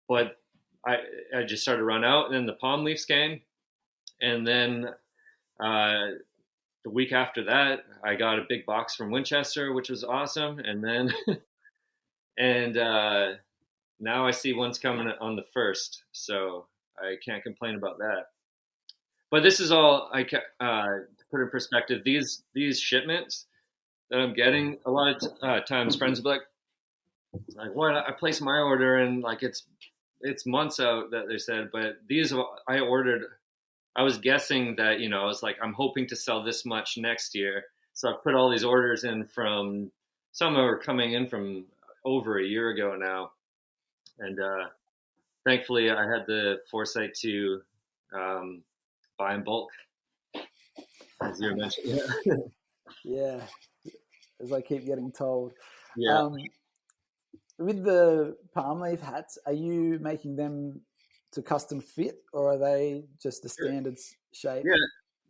but I just started to run out, and then the palm leaves came, and then the week after that, I got a big box from Winchester, which was awesome, and then and now I see one's coming on the 1st, so I can't complain about that. But this is all to put in perspective. These shipments that I'm getting, a lot of times friends will be like, what? I placed my order and like it's months out that they said, but these I ordered. I was guessing that I was like, I'm hoping to sell this much next year, so I put all these orders in from some are coming in from over a year ago now, and thankfully I had the foresight to buy in bulk, as you mentioned. Yeah. Yeah, as I keep getting told. Yeah. With the palm leaf hats, are you making them to custom fit, or are they just the standard shape? Yeah,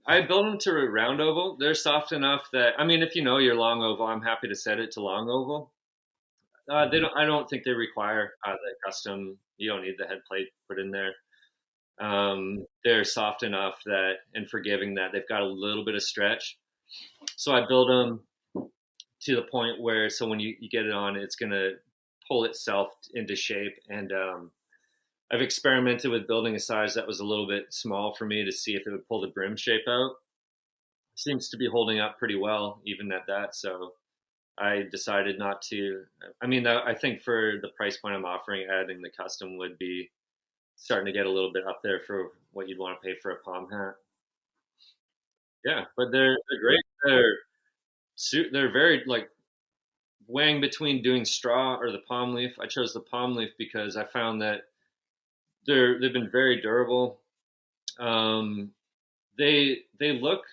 I build them to a round oval. They're soft enough that if you know your long oval, I'm happy to set it to long oval. They don't. I don't think they require the custom. You don't need the head plate put in there. They're soft enough and forgiving that they've got a little bit of stretch. So I build them to the point where so when you get it on, it's gonna pull itself into shape. And I've experimented with building a size that was a little bit small for me to see if it would pull the brim shape out. Seems to be holding up pretty well even at that. So I decided not to. I think for the price point I'm offering, adding the custom would be starting to get a little bit up there for what you'd want to pay for a palm hat. Yeah, but they're great. They're very like weighing between doing straw or the palm leaf. I chose the palm leaf because I found that they've been very durable. Um, they look.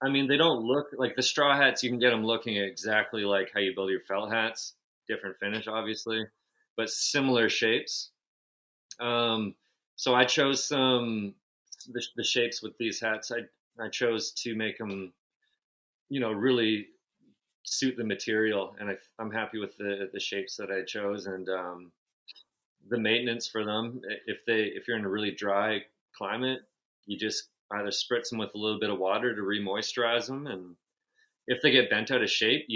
I mean, they don't look like the straw hats. You can get them looking exactly like how you build your felt hats. Different finish, obviously, but similar shapes. Um, so I chose the shapes with these hats. I chose to make them, really suit the material, and I'm happy with the shapes that I chose, and the maintenance for them. If you're in a really dry climate, you just either spritz them with a little bit of water to re-moisturize them, and if they get bent out of shape,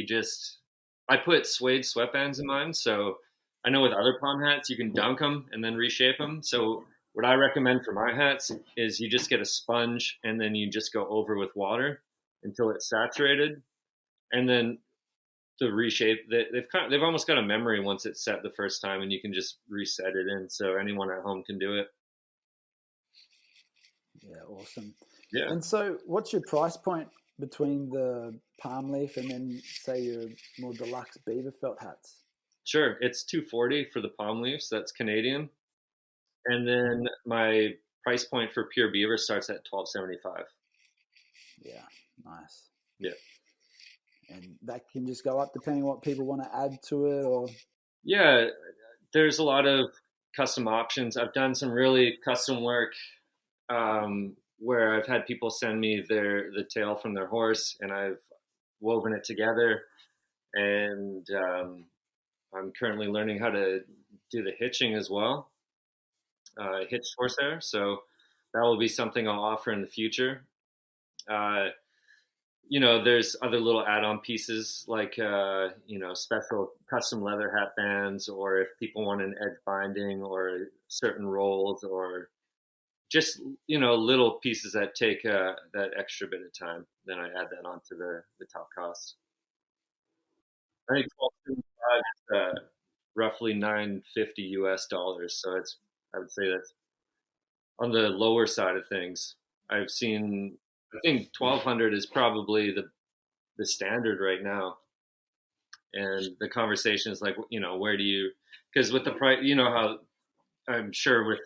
I put suede sweatbands in mine, so I know with other palm hats you can dunk them and then reshape them. So what I recommend for my hats is you just get a sponge and then you just go over with water until it's saturated, and then to reshape. They've almost got a memory once it's set the first time, and you can just reset it in, so anyone at home can do it. Yeah, awesome. Yeah, And so, what's your price point between the palm leaf and then, say, your more deluxe beaver felt hats? sure. It's $240 for the palm leaves. That's Canadian, and then my price point for pure beaver starts at $12.75. Yeah, nice. Yeah. And that can just go up depending on what people want to add to it, or Yeah, there's a lot of custom options. I've done some really custom work where I've had people send me the tail from their horse, and I've woven it together. And I'm currently learning how to do the hitching as well, hitched horsehair. So that will be something I'll offer in the future. Uh, there's other little add-on pieces like, special custom leather hat bands, or if people want an edge binding or certain rolls, or just, little pieces that take that extra bit of time. Then I add that onto the top cost. I think 12.75 is roughly 950 US dollars. So I would say that's on the lower side of things. I think 1200 is probably the standard right now. And the conversation is like, where do you, because with the price, how I'm sure with,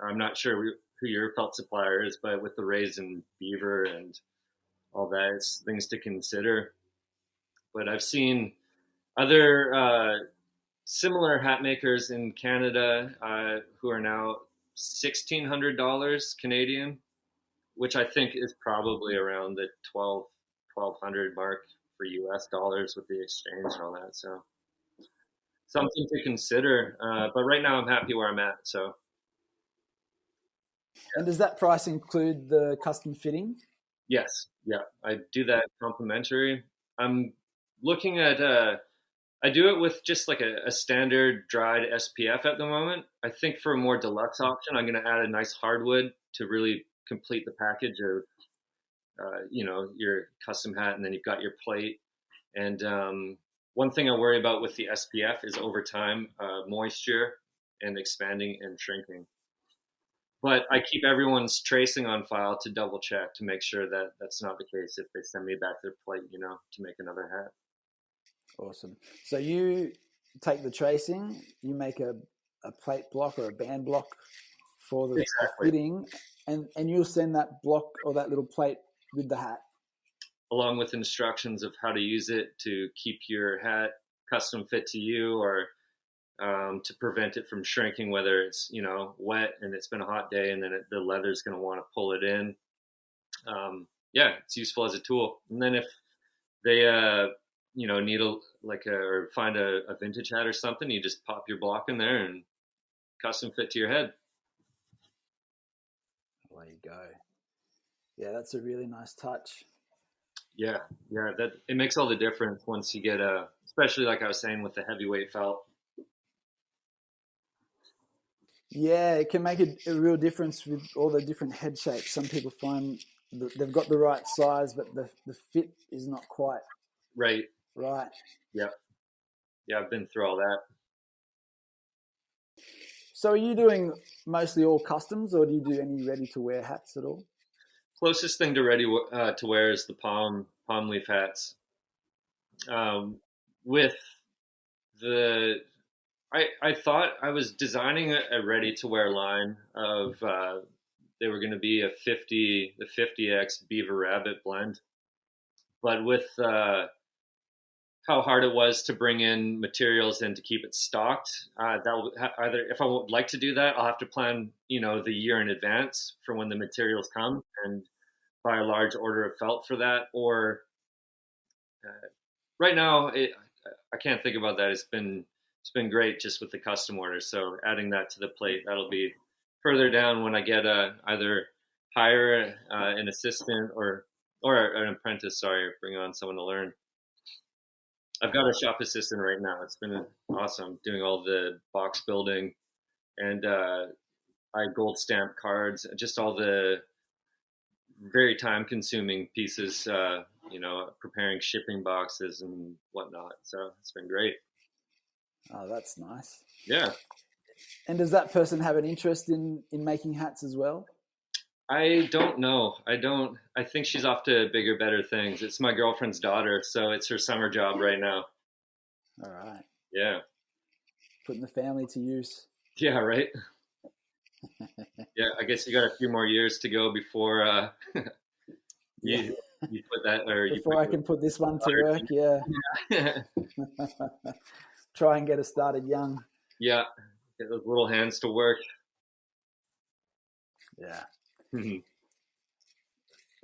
I'm not sure who your felt supplier is, but with the raise in beaver and all that, it's things to consider. But I've seen other similar hat makers in Canada who are now $1,600 Canadian, which I think is probably around the 1,200 mark for US dollars with the exchange and all that. So something to consider. But right now I'm happy where I'm at. So. And does that price include the custom fitting? Yes, yeah, I do that complimentary. I'm looking at I do it with just like a standard dried SPF at the moment. I think for a more deluxe option, I'm going to add a nice hardwood to really complete the package of your custom hat, and then you've got your plate. And one thing I worry about with the SPF is over time moisture and expanding and shrinking. But I keep everyone's tracing on file to double check to make sure that that's not the case if they send me back their plate, to make another hat. Awesome. So you take the tracing, you make a plate block or a band block for the fitting, and you'll send that block or that little plate with the hat. Along with instructions of how to use it to keep your hat custom fit to you, or to prevent it from shrinking, whether it's, wet and it's been a hot day and then the leather's going to want to pull it in. It's useful as a tool. And then if they, need or find a vintage hat or something, you just pop your block in there and custom fit to your head. There you go. Yeah, that's a really nice touch. Yeah, that it makes all the difference once you get especially like I was saying with the heavyweight felt. Yeah, it can make a real difference with all the different head shapes. Some people find they've got the right size, but the fit is not quite right. Yeah, I've been through all that. So are you doing mostly all customs, or do you do any ready-to-wear hats at all? Closest thing to ready to wear is the palm leaf hats. With I thought I was designing a ready to wear line of they were going to be the 50X beaver rabbit blend, but with how hard it was to bring in materials and to keep it stocked, that will either, if I would like to do that, I'll have to plan, the year in advance for when the materials come and buy a large order of felt for that. Or right now, I can't think about that. It's been great just with the custom orders. So adding that to the plate, that'll be further down when I get either hire an assistant or an apprentice. Sorry, bring on someone to learn. I've got a shop assistant right now. It's been awesome doing all the box building, and I gold stamp cards, just all the very time consuming pieces, preparing shipping boxes and whatnot. So it's been great. Oh, that's nice. Yeah. And does that person have an interest in making hats as well? I don't know. I think she's off to bigger, better things. It's my girlfriend's daughter, so it's her summer job right now. All right. Yeah. Putting the family to use. Yeah, right? Yeah, I guess you got a few more years to go before you put that, or before I can put this one to work. Yeah. Try and get it started young. Yeah, get those little hands to work. Yeah.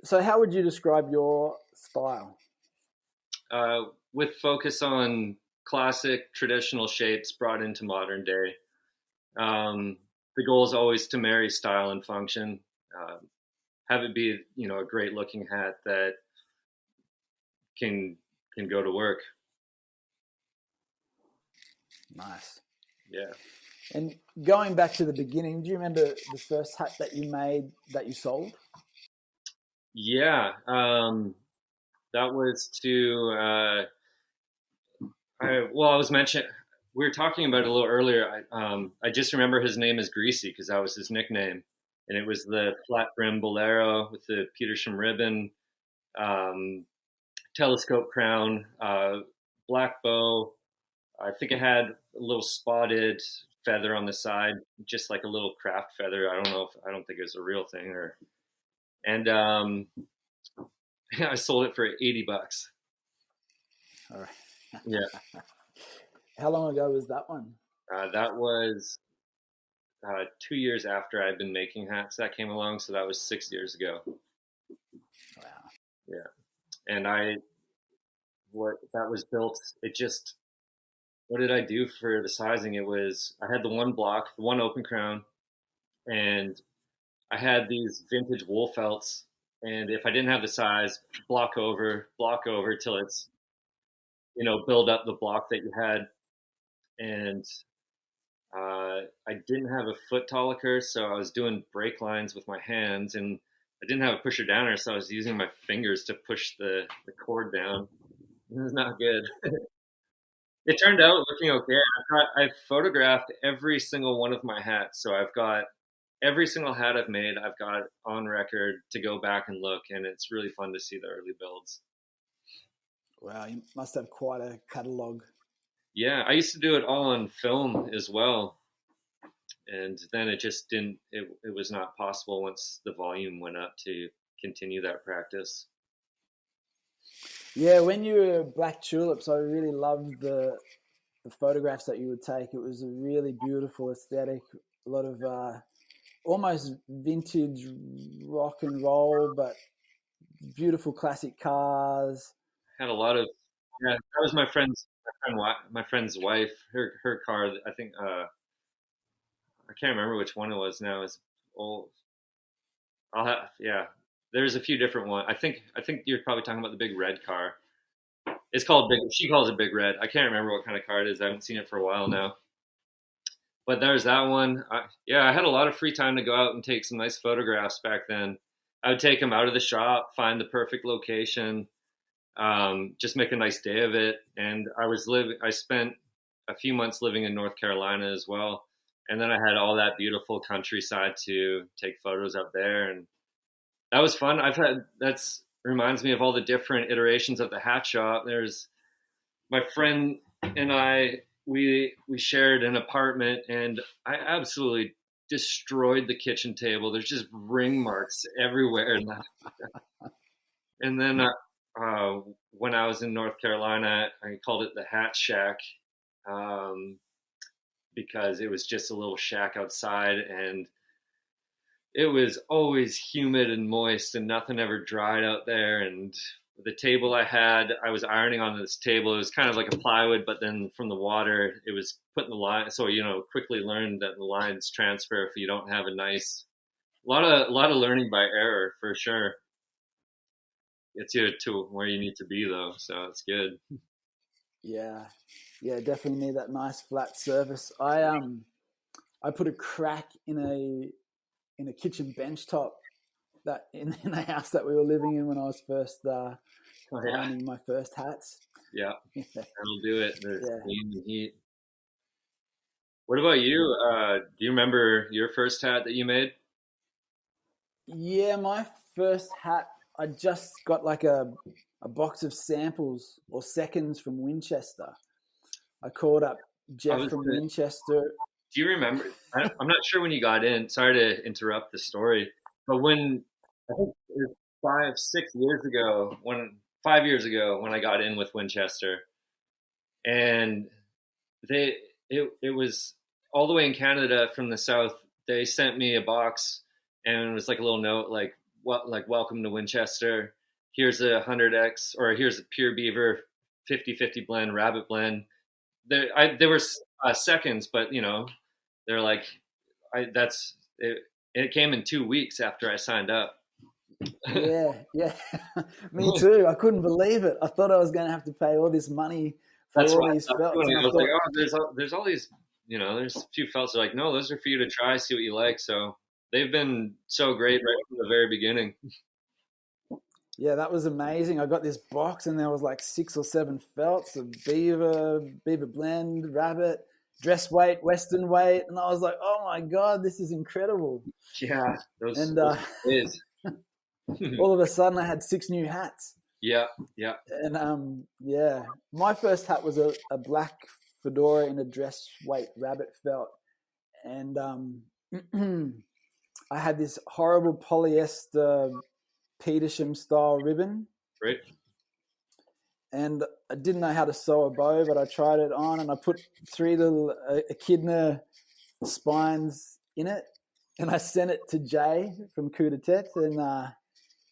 So how would you describe your style? With focus on classic traditional shapes brought into modern day. The goal is always to marry style and function. Have it be, a great looking hat that can go to work. Nice. Yeah. And going back to the beginning, do you remember the first hat that you made that you sold? Yeah. That was to, I was mentioning, we were talking about it a little earlier. I just remember his name is Greasy because that was his nickname. And it was the flat brim bolero with the Paterson ribbon, telescope crown, black bow. I think it had a little spotted feather on the side, just like a little craft feather. I don't think it was a real thing. And I sold it for $80. All right. Yeah. How long ago was that one? That was 2 years after I'd been making hats that came along. So that was 6 years ago. Wow. Yeah. And that was built, what did I do for the sizing? I had the one block, the one open crown, and I had these vintage wool felts. And if I didn't have the size, block over till it's, build up the block that you had. And I didn't have a foot toliker, so I was doing brake lines with my hands, and I didn't have a pusher downer, so I was using my fingers to push the cord down. It was not good. It turned out looking okay. I've photographed every single one of my hats, so I've got every single hat I've made. I've got on record to go back and look, and it's really fun to see the early builds. Wow, you must have quite a catalogue. Yeah, I used to do it all on film as well, and then it just didn't. It was not possible once the volume went up to continue that practice. Yeah, when you were Black Tulips, I really loved the photographs that you would take. It was a really beautiful aesthetic, a lot of almost vintage rock and roll, but beautiful classic cars. Had a lot of, yeah, that was my friend's wife. Her car, I think, I can't remember which one it was now. It's old. There's a few different ones. I think you're probably talking about the big red car. It's called Big. She calls it Big Red. I can't remember what kind of car it is. I haven't seen it for a while now. But there's that one. I had a lot of free time to go out and take some nice photographs back then. I would take them out of the shop, find the perfect location, just make a nice day of it. And I spent a few months living in North Carolina as well. And then I had all that beautiful countryside to take photos up there. And that was fun. Reminds me of all the different iterations of the hat shop. There's my friend and I, we shared an apartment, and I absolutely destroyed the kitchen table. There's just ring marks everywhere. And then when I was in North Carolina, I called it the Hat Shack, um, because it was just a little shack outside, and it was always humid and moist, and nothing ever dried out there. And the table I was ironing on this table. It was kind of like a plywood, but then from the water, it was putting the line. So quickly learned that the lines transfer if you don't have a nice. A lot of learning by error for sure. Gets you to where you need to be though, so it's good. Yeah, yeah, definitely need that nice flat surface. I put a crack in a kitchen bench top that in the house that we were living in when I was first ironing my first hats. Yeah, Yeah. that'll do it. The Yeah. steam and heat. What about you? Do you remember your first hat that you made? Yeah, my first hat, I just got like a box of samples or seconds from Winchester. I called up Jeff from Winchester. Do you remember? I'm not sure when you got in. Sorry to interrupt the story, but when I think it was 5 years ago, 5 years ago when I got in with Winchester, and it was all the way in Canada from the south. They sent me a box, and it was like a little note like welcome to Winchester. Here's a 100x, or here's a pure beaver 50-50 blend, rabbit blend. There were seconds, but they're like, that's it. It came in 2 weeks after I signed up. Yeah, me too. I couldn't believe it. I thought I was going to have to pay all this money for all these felts. I was like, oh, there's all these, there's a few felts. They're like, no, those are for you to try, see what you like. So they've been so great right from the very beginning. Yeah, that was amazing. I got this box and there was like 6 or 7 felts of beaver blend, rabbit, dress weight, western weight, and I was like, oh my god, this is incredible. Yeah, those is. All of a sudden I had 6 new hats. Yeah. And my first hat was a black fedora in a dress weight rabbit felt, and I had this horrible polyester Peterson style ribbon. Right. And I didn't know how to sew a bow, but I tried it on, and I put 3 little echidna spines in it, and I sent it to Jay from Coup de Tete, and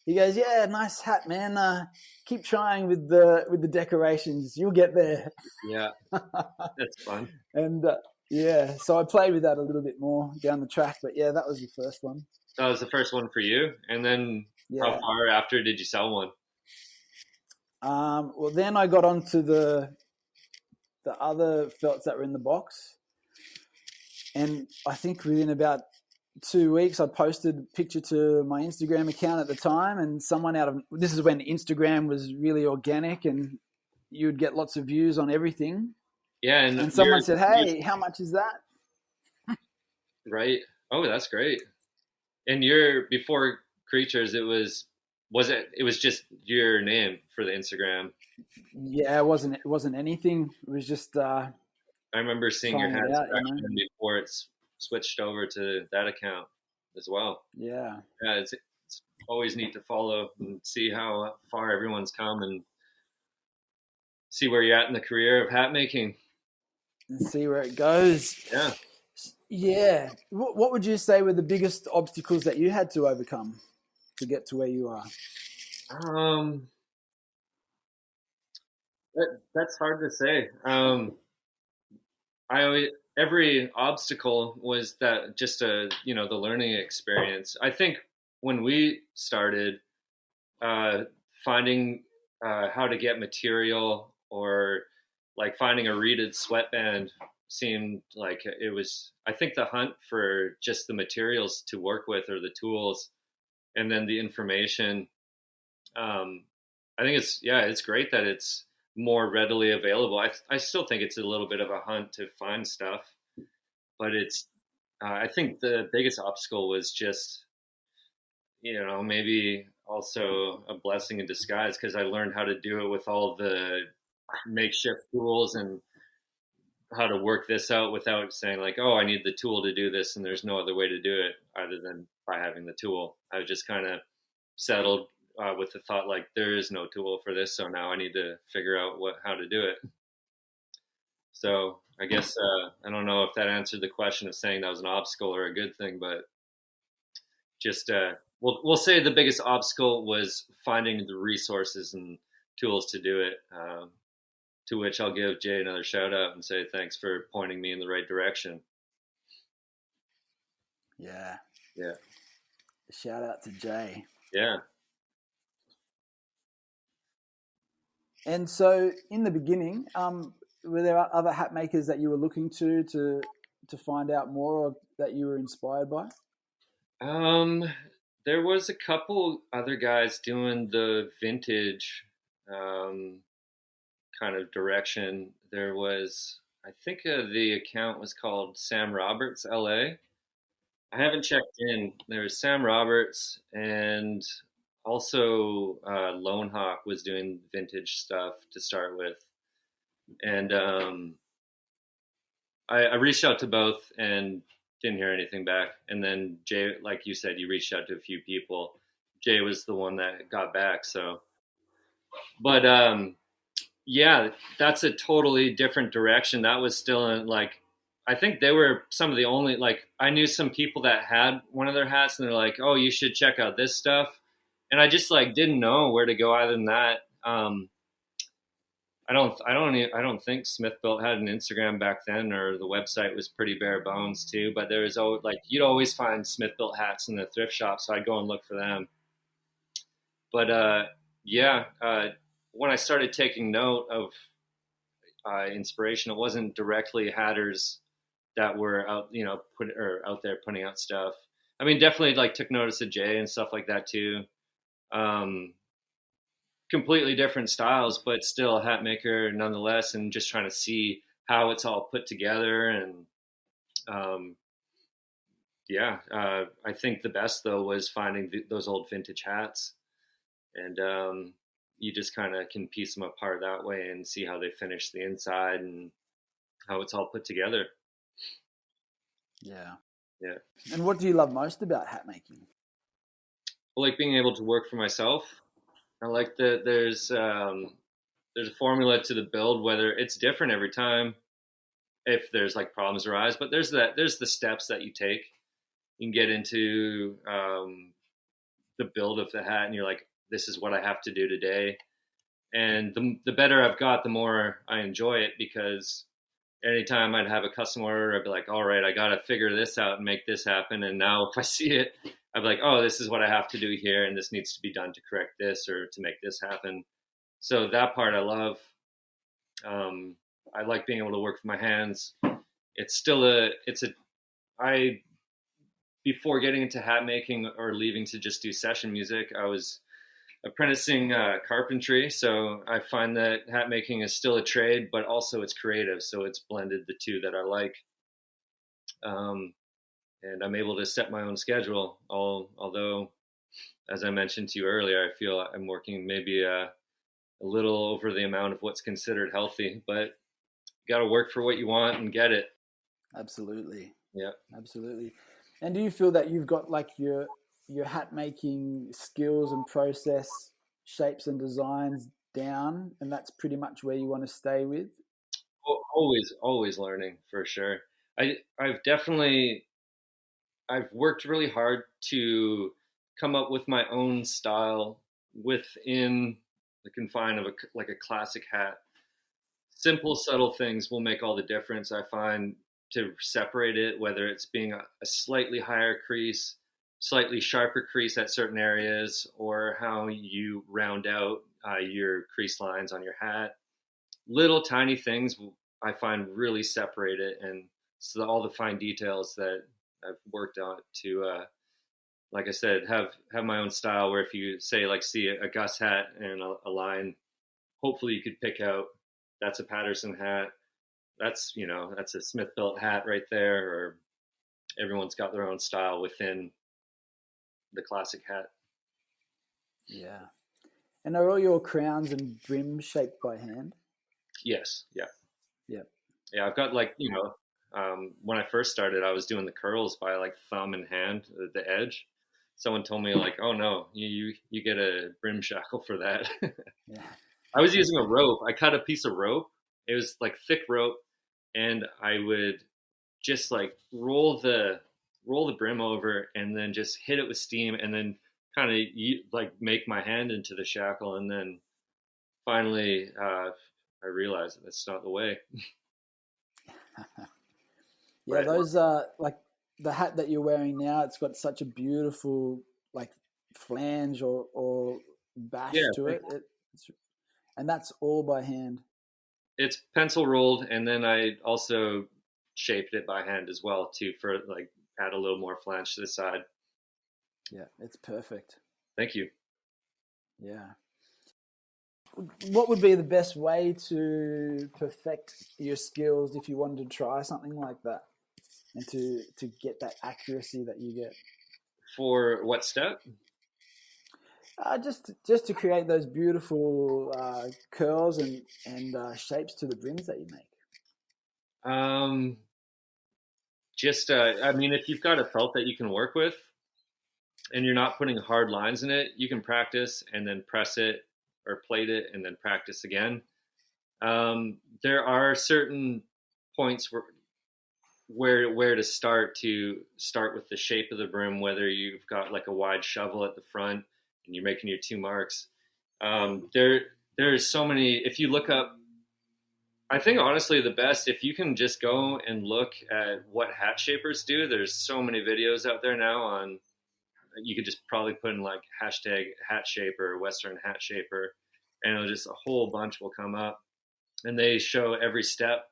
he goes, "Yeah, nice hat, man. Keep trying with the decorations. You'll get there." Yeah, that's fun. And so I played with that a little bit more down the track, but yeah, that was the first one. That was the first one for you, and then how far after did you sell one? Well, then I got onto the other felts that were in the box, and I think within about 2 weeks, I posted a picture to my Instagram account at the time, and this is when Instagram was really organic, and you'd get lots of views on everything. Yeah, and someone said, "Hey, how much is that?" Right. Oh, that's great. And before Creatures, it was just your name for the Instagram? Yeah, it wasn't anything. It was just. I remember seeing your hats before it's switched over to that account as well. Yeah. Yeah, it's always neat to follow and see how far everyone's come and see where you're at in the career of hat making. And see where it goes. Yeah. Yeah. What would you say were the biggest obstacles that you had to overcome to get to where you are? That's hard to say. Every obstacle was that just the learning experience. I think when we started finding how to get material, or like finding a reeded sweatband, seemed like it was, I think, the hunt for just the materials to work with, or the tools, and then the information. I think it's great that it's more readily available. I still think it's a little bit of a hunt to find stuff, but I think the biggest obstacle was just, maybe also a blessing in disguise, because I learned how to do it with all the makeshift tools and how to work this out without saying like, oh, I need the tool to do this and there's no other way to do it other than by having the tool. I was just kind of settled with the thought like there is no tool for this, so now I need to figure out how to do it. So I guess I don't know if that answered the question of saying that was an obstacle or a good thing, but just we'll say the biggest obstacle was finding the resources and tools to do it. To which I'll give Jay another shout out and say thanks for pointing me in the right direction. Yeah. Yeah. Shout out to Jay. Yeah. And so in the beginning, were there other hat makers that you were looking to find out more, or that you were inspired by? There was a couple other guys doing the vintage kind of direction. There was, I think the account was called Sam Roberts LA. I haven't checked in. There was Sam Roberts, and also Lone Hawk was doing vintage stuff to start with. And I reached out to both and didn't hear anything back. And then Jay, like you said, you reached out to a few people. Jay was the one that got back. So, but yeah, that's a totally different direction. That was still in like, I think they were some of the only, like, I knew some people that had one of their hats and they're like, oh, you should check out this stuff. And I just like didn't know where to go other than that. I don't think Smith Built had an Instagram back then, or the website was pretty bare bones too. But there was always like, you'd always find Smith Built hats in the thrift shop, so I'd go and look for them. But when I started taking note of inspiration, it wasn't directly hatters that were out, out there putting out stuff. I mean, definitely like took notice of Jay and stuff like that too. Completely different styles, but still a hat maker nonetheless, and just trying to see how it's all put together. And I think the best though was finding those old vintage hats, and you just kind of can piece them apart that way and see how they finish the inside and how it's all put together. Yeah. Yeah. And what do you love most about hat making? I like being able to work for myself. I like that there's a formula to the build, whether it's different every time if there's like problems arise, but there's the steps that you take. You can get into the build of the hat and you're like, this is what I have to do today. And the better I've got, the more I enjoy it, because anytime I'd have a custom order, I'd be like, all right, I got to figure this out and make this happen. And now if I see it, I'd be like, oh, this is what I have to do here, and this needs to be done to correct this or to make this happen. So that part I love. I like being able to work with my hands. Before getting into hat making or leaving to just do session music, I was apprenticing carpentry. So I find that hat making is still a trade, but also it's creative. So it's blended the two that I like. And I'm able to set my own schedule. Although, as I mentioned to you earlier, I feel I'm working maybe a little over the amount of what's considered healthy, but you got to work for what you want and get it. Absolutely. Yeah. Absolutely. And do you feel that you've got like your hat making skills and process, shapes and designs down, and that's pretty much where you want to stay with? Always learning, for sure. I've worked really hard to come up with my own style within the confine of a classic hat. Simple, subtle things will make all the difference, I find, to separate it, whether it's being a slightly higher crease, slightly sharper crease at certain areas, or how you round out your crease lines on your hat. Little tiny things I find really separate it, and so all the fine details that I've worked on to, like I said, have my own style, where if you say like see a Gus hat and a line, hopefully you could pick out that's a Paterson hat, that's a Smith Built hat right there, or everyone's got their own style within the classic hat. Yeah. And are all your crowns and brims shaped by hand? Yes. Yeah. Yeah. Yeah, I've got like, when I first started, I was doing the curls by like thumb and hand at the edge. Someone told me like, oh no, you get a brim shackle for that. Yeah. I was using a rope. I cut a piece of rope. It was like thick rope, and I would just like roll the brim over, and then just hit it with steam, and then kind of like make my hand into the shackle, and then finally I realized that that's not the way. Yeah, But those like the hat that you're wearing now. It's got such a beautiful like flange or yeah, bash to it. And that's all by hand. it's pencil rolled, and then I also shaped it by hand as well too for like add a little more flange to the side. Yeah, it's perfect. Thank you. Yeah. What would be the best way to perfect your skills if you wanted to try something like that and to get that accuracy that you get? For what step? Just to create those beautiful curls and shapes to the brims that you make. Um, just I mean, if you've got a felt that you can work with, and you're not putting hard lines in it, you can practice and then press it or plate it and then practice again. There are certain points where to start with the shape of the brim, whether you've got like a wide shovel at the front and you're making your two marks. There's so many. If you look up, I think honestly the best if you can just go and look at what hat shapers do. There's so many videos out there now on. You could just probably put in like hashtag hat shaper, Western hat shaper, and it'll just a whole bunch will come up, and they show every step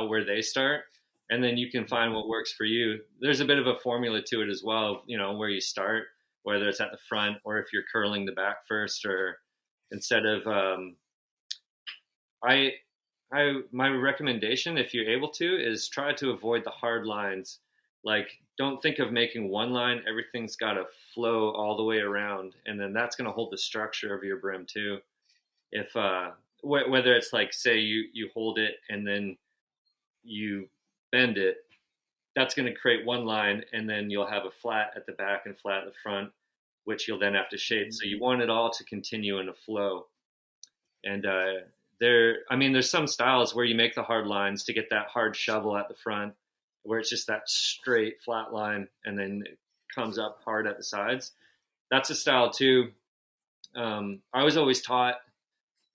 where they start, and then you can find what works for you. There's a bit of a formula to it as well, where you start, whether it's at the front or if you're curling the back first, or instead of I my recommendation, if you're able to, is try to avoid the hard lines. Like, don't think of making one line. Everything's got to flow all the way around, and then that's going to hold the structure of your brim too. If whether it's like, say you hold it and then you bend it, that's going to create one line, and then you'll have a flat at the back and flat at the front, which you'll then have to shape. So you want it all to continue in a flow. And there's some styles where you make the hard lines to get that hard shovel at the front, where it's just that straight flat line, and then it comes up hard at the sides. That's a style too. I was always taught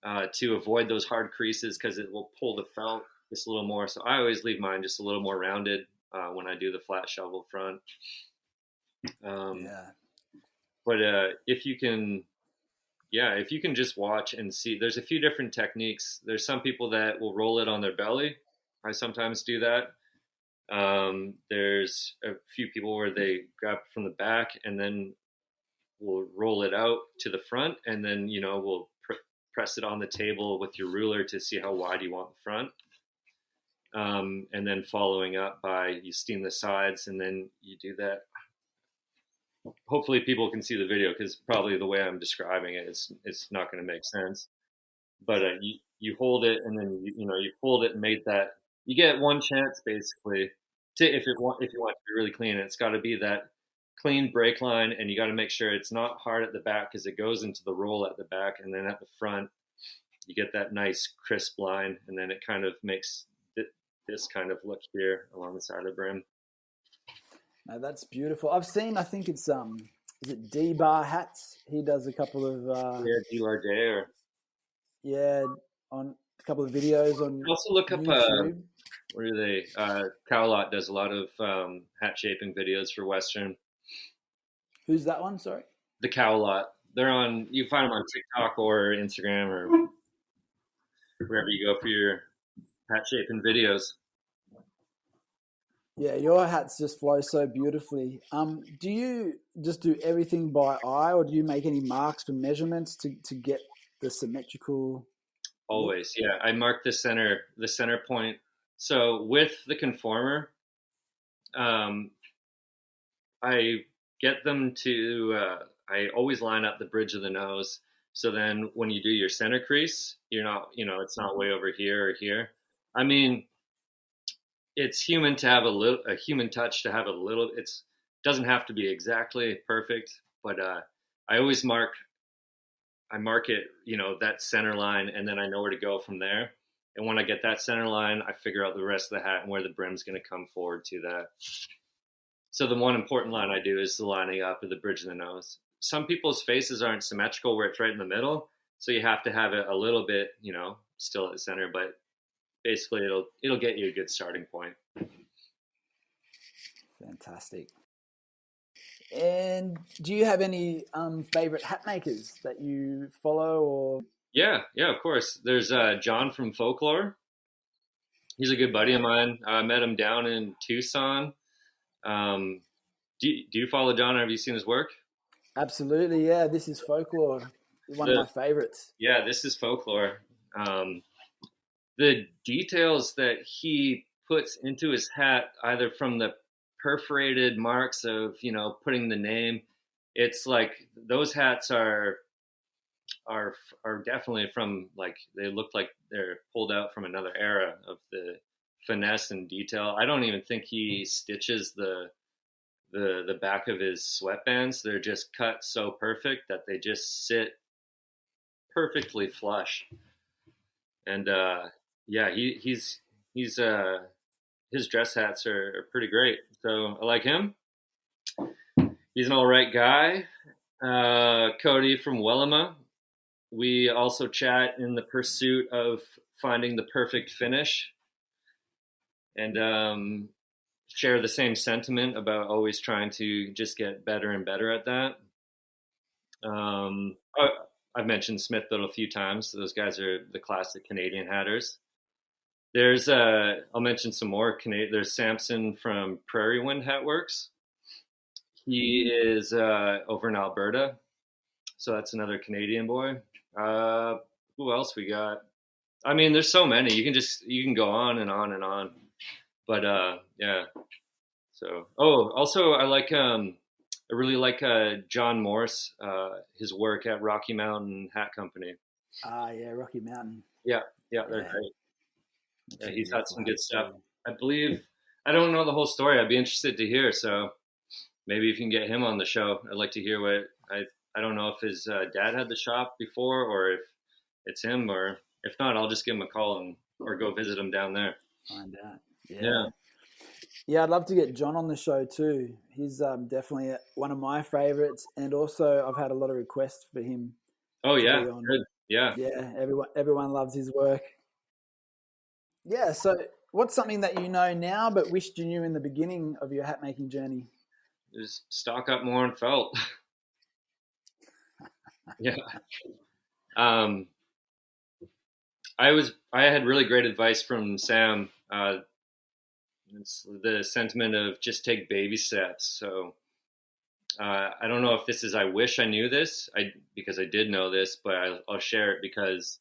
to avoid those hard creases because it will pull the felt just a little more. So I always leave mine just a little more rounded when I do the flat shovel front. Yeah. But if you can just watch and see, there's a few different techniques. There's some people that will roll it on their belly. I sometimes do that. There's a few people where they grab from the back and then we'll roll it out to the front, and then we'll press it on the table with your ruler to see how wide you want the front. And then following up by you steam the sides, and then you do that. Hopefully people can see the video, because probably the way I'm describing it is it's not going to make sense. But you hold it, and then you hold it and made that. You get one chance basically to if you want to be really clean. It's got to be that clean break line, and you got to make sure it's not hard at the back because it goes into the roll at the back, and then at the front you get that nice crisp line, and then it kind of makes this kind of look here along the side of the brim. No, that's beautiful. I've seen. I think it's is it D Bar Hats? He does a couple of DRJ, or on a couple of videos on also look up YouTube. what are they? Cowlot does a lot of hat shaping videos for Western. Who's that one? Sorry. The Cowlot. They're on. You find them on TikTok or Instagram or wherever you go for your hat shaping videos. Yeah, your hats just flow so beautifully. Do you just do everything by eye, or do you make any marks for measurements to get the symmetrical? Always, yeah. I mark the center point. So with the conformer, I get them to. I always line up the bridge of the nose. So then when you do your center crease, you're not, it's not way over here or here. I mean, it's human to have a human touch, to have a little. It's doesn't have to be exactly perfect, but I always mark it, that center line, and then I know where to go from there. And when I get that center line, I figure out the rest of the hat and where the brim's going to come forward to that. So the one important line I do is the lining up of the bridge of the nose. Some people's faces aren't symmetrical where it's right in the middle, so you have to have it a little bit, still at the center, but basically it'll get you a good starting point. Fantastic. And do you have any favorite hat makers that you follow or? Yeah, of course. There's John from Folklore. He's a good buddy of mine. I met him down in Tucson. Do you follow John? Have you seen his work? Absolutely, yeah. This is Folklore. One of my favorites. Yeah, this is Folklore. The details that he puts into his hat, either from the perforated marks of, putting the name, it's like those hats are definitely from, like, they look like they're pulled out from another era of the finesse and detail. I don't even think he stitches the back of his sweatbands. They're just cut so perfect that they just sit perfectly flush. And he's his dress hats are pretty great. So I like him. He's an all right guy. Cody from Wellama. We also chat in the pursuit of finding the perfect finish, and share the same sentiment about always trying to just get better and better at that. I've mentioned Smith Little a few times. Those guys are the classic Canadian hatters. There's I'll mention some more. There's Samson from Prairie Wind Hat Works. He is over in Alberta, so that's another Canadian boy. Who else we got? I mean, there's so many. You can go on and on and on. But yeah. So also I really like John Morse, his work at Rocky Mountain Hat Company. Yeah, Rocky Mountain. Yeah, they're great. Yeah, he's got some good stuff. I believe, I don't know the whole story. I'd be interested to hear. So maybe if you can get him on the show, I'd like to hear what I don't know if his dad had the shop before or if it's him, or if not, I'll just give him a call or go visit him down there. Find out. Yeah, I'd love to get John on the show too. He's definitely one of my favorites, and also I've had a lot of requests for him. Oh yeah, good. Yeah. Everyone loves his work. Yeah, so what's something that you know now but wished you knew in the beginning of your hat making journey? Just stock up more on felt. Yeah. I had really great advice from Sam. It's the sentiment of just take baby steps. So I don't know if this is, I wish I knew this, because I did know this, but I'll share it because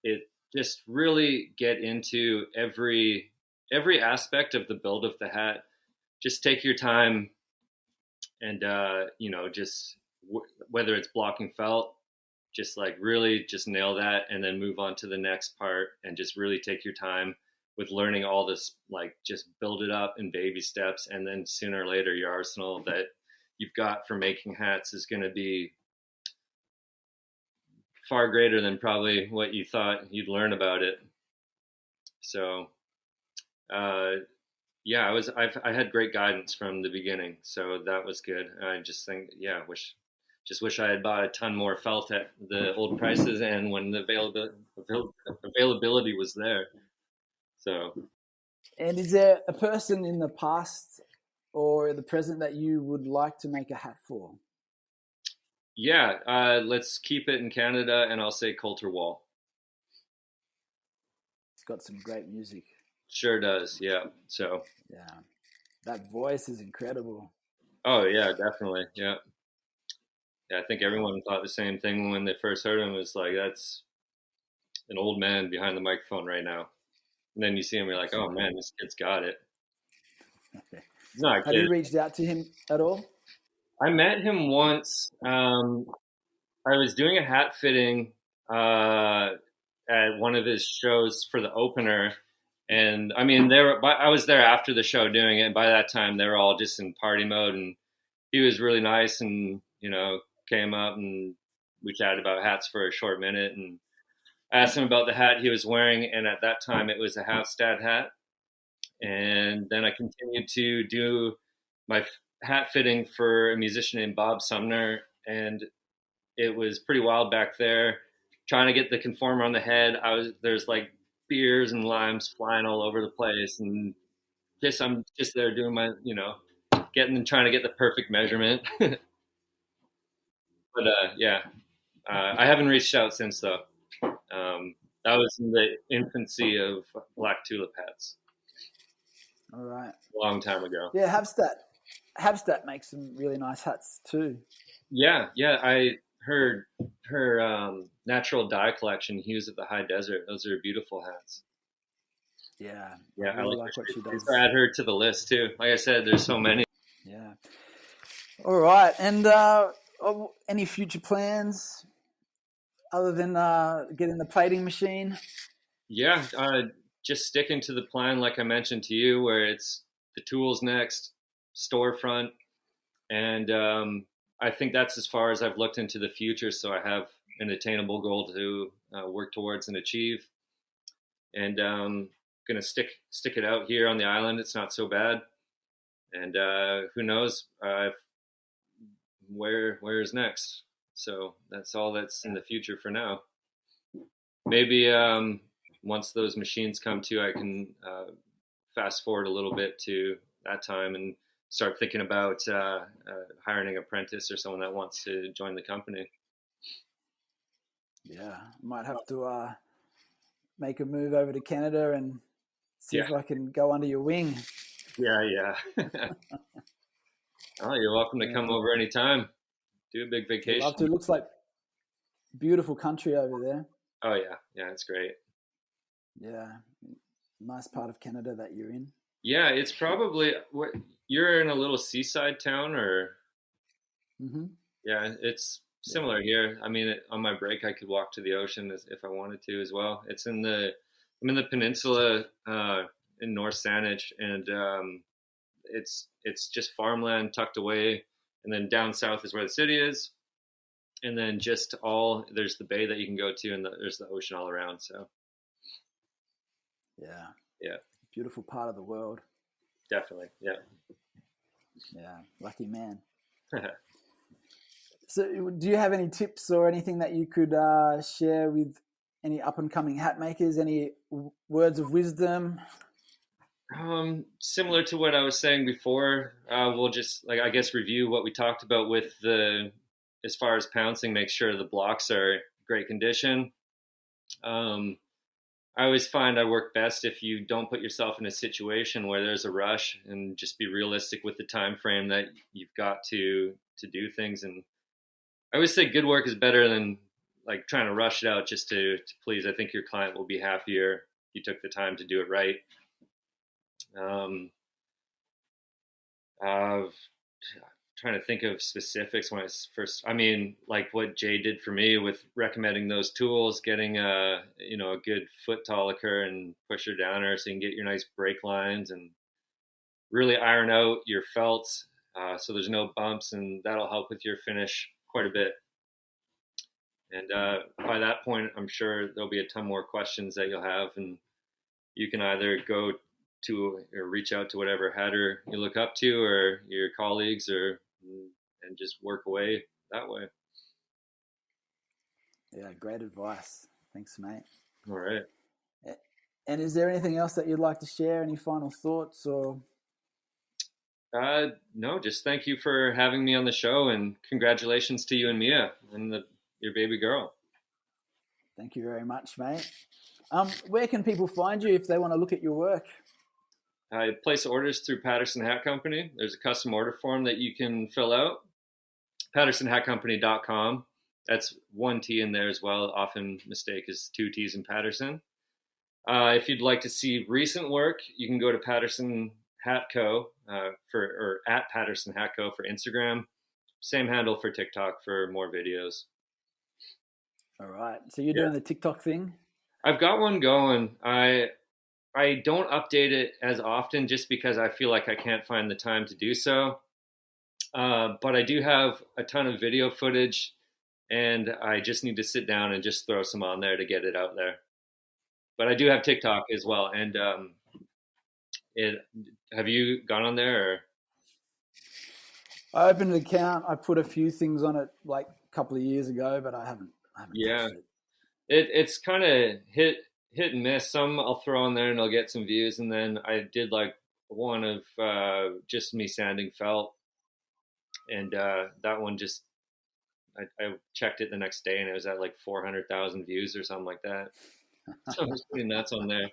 it just really get into every aspect of the build of the hat. Just take your time and, just whether it's blocking felt, just like really just nail that and then move on to the next part and just really take your time with learning all this, like just build it up in baby steps. And then sooner or later, your arsenal that you've got for making hats is going to be far greater than probably what you thought you'd learn about it. So, I had great guidance from the beginning. So that was good. I just think, wish I had bought a ton more felt at the old prices and when the availability was there. So, and is there a person in the past or the present that you would like to make a hat for? Yeah, let's keep it in Canada, and I'll say Coulter Wall. It's got some great music. Sure does, yeah. So yeah, that voice is incredible. Oh yeah, definitely, yeah. Yeah, I think everyone thought the same thing when they first heard him. It was like, that's an old man behind the microphone right now. And then you see him, you're like, oh man, this kid's got it. Have you reached out to him at all? I met him once. I was doing a hat fitting at one of his shows for the opener, And I mean, I was there after the show doing it. And by that time, they were all just in party mode. And he was really nice, and came up and we chatted about hats for a short minute. And I asked him about the hat he was wearing, and at that time, it was a Halfstad hat. And then I continued to do my hat fitting for a musician named Bob Sumner, and it was pretty wild back there, trying to get the conformer on the head. There's like beers and limes flying all over the place, and I'm just there doing my, trying to get the perfect measurement. But yeah, I haven't reached out since though. That was in the infancy of black tulip hats. All right. A long time ago. Yeah, Habstat makes some really nice hats too. Yeah. I heard her natural dye collection, Hues of the High Desert. Those are beautiful hats. Yeah. I really like what she does. Add her to the list too. Like I said, there's so many. Yeah. All right. And any future plans other than getting the plating machine? Yeah, just sticking to the plan, like I mentioned to you, where it's the tools next, storefront, and I think that's as far as I've looked into the future. So I have an attainable goal to work towards and achieve, and gonna stick it out here on the island. It's not so bad, and who knows where is next. So that's all that's in the future for now. Maybe once those machines come to, I can fast forward a little bit to that time and start thinking about hiring an apprentice or someone that wants to join the company. Yeah, might have to make a move over to Canada and see if I can go under your wing. Yeah. Oh, you're welcome to come over anytime. Do a big vacation. I'd love to. It looks like beautiful country over there. Oh yeah, it's great. Yeah, nice part of Canada that you're in. Yeah, it's probably you're in a little seaside town, or mm-hmm. Yeah, it's similar here. I mean, on my break, I could walk to the ocean if I wanted to as well. I'm in the peninsula in North Saanich, and it's just farmland tucked away, and then down south is where the city is, and then there's the bay that you can go to, and there's the ocean all around. So yeah, beautiful part of the world. Definitely, yeah, lucky man. So, do you have any tips or anything that you could share with any up and coming hat makers? Any words of wisdom? Similar to what I was saying before, we'll just review what we talked about with as far as pouncing. Make sure the blocks are great condition. I always find I work best if you don't put yourself in a situation where there's a rush, and just be realistic with the time frame that you've got to do things. And I always say good work is better than like trying to rush it out just to please. I think your client will be happier if you took the time to do it right. Trying to think of specifics when like what Jay did for me with recommending those tools, getting a good foot toliker and pusher downer so you can get your nice brake lines and really iron out your felts so there's no bumps, and that'll help with your finish quite a bit. And by that point, I'm sure there'll be a ton more questions that you'll have, and you can either go to or reach out to whatever hatter you look up to or your colleagues, and just work away that way. Yeah, great advice. Thanks, mate. All right. And is there anything else that you'd like to share? Any final thoughts or? No, just thank you for having me on the show, and congratulations to you and Mia and your baby girl. Thank you very much, mate. Where can people find you if they want to look at your work? I place orders through Paterson Hat Company. There's a custom order form that you can fill out. PatersonHatCompany.com. That's one T in there as well. Often mistake is two T's in Paterson. If you'd like to see recent work, you can go to Paterson Hat Co. or at Paterson Hat Co. for Instagram. Same handle for TikTok for more videos. All right. So you're doing the TikTok thing? I've got one going. I don't update it as often just because I feel like I can't find the time to do so. But I do have a ton of video footage, and I just need to sit down and just throw some on there to get it out there. But I do have TikTok as well. And have you gone on there? Or? I opened an account. I put a few things on it like a couple of years ago, but I haven't Yeah, touched it. it's kind of hit and miss. Some I'll throw on there and I'll get some views, and then I did like one of just me sanding felt, and that one just I checked it the next day and it was at like 400,000 views or something like that. So I was pretty nuts on there.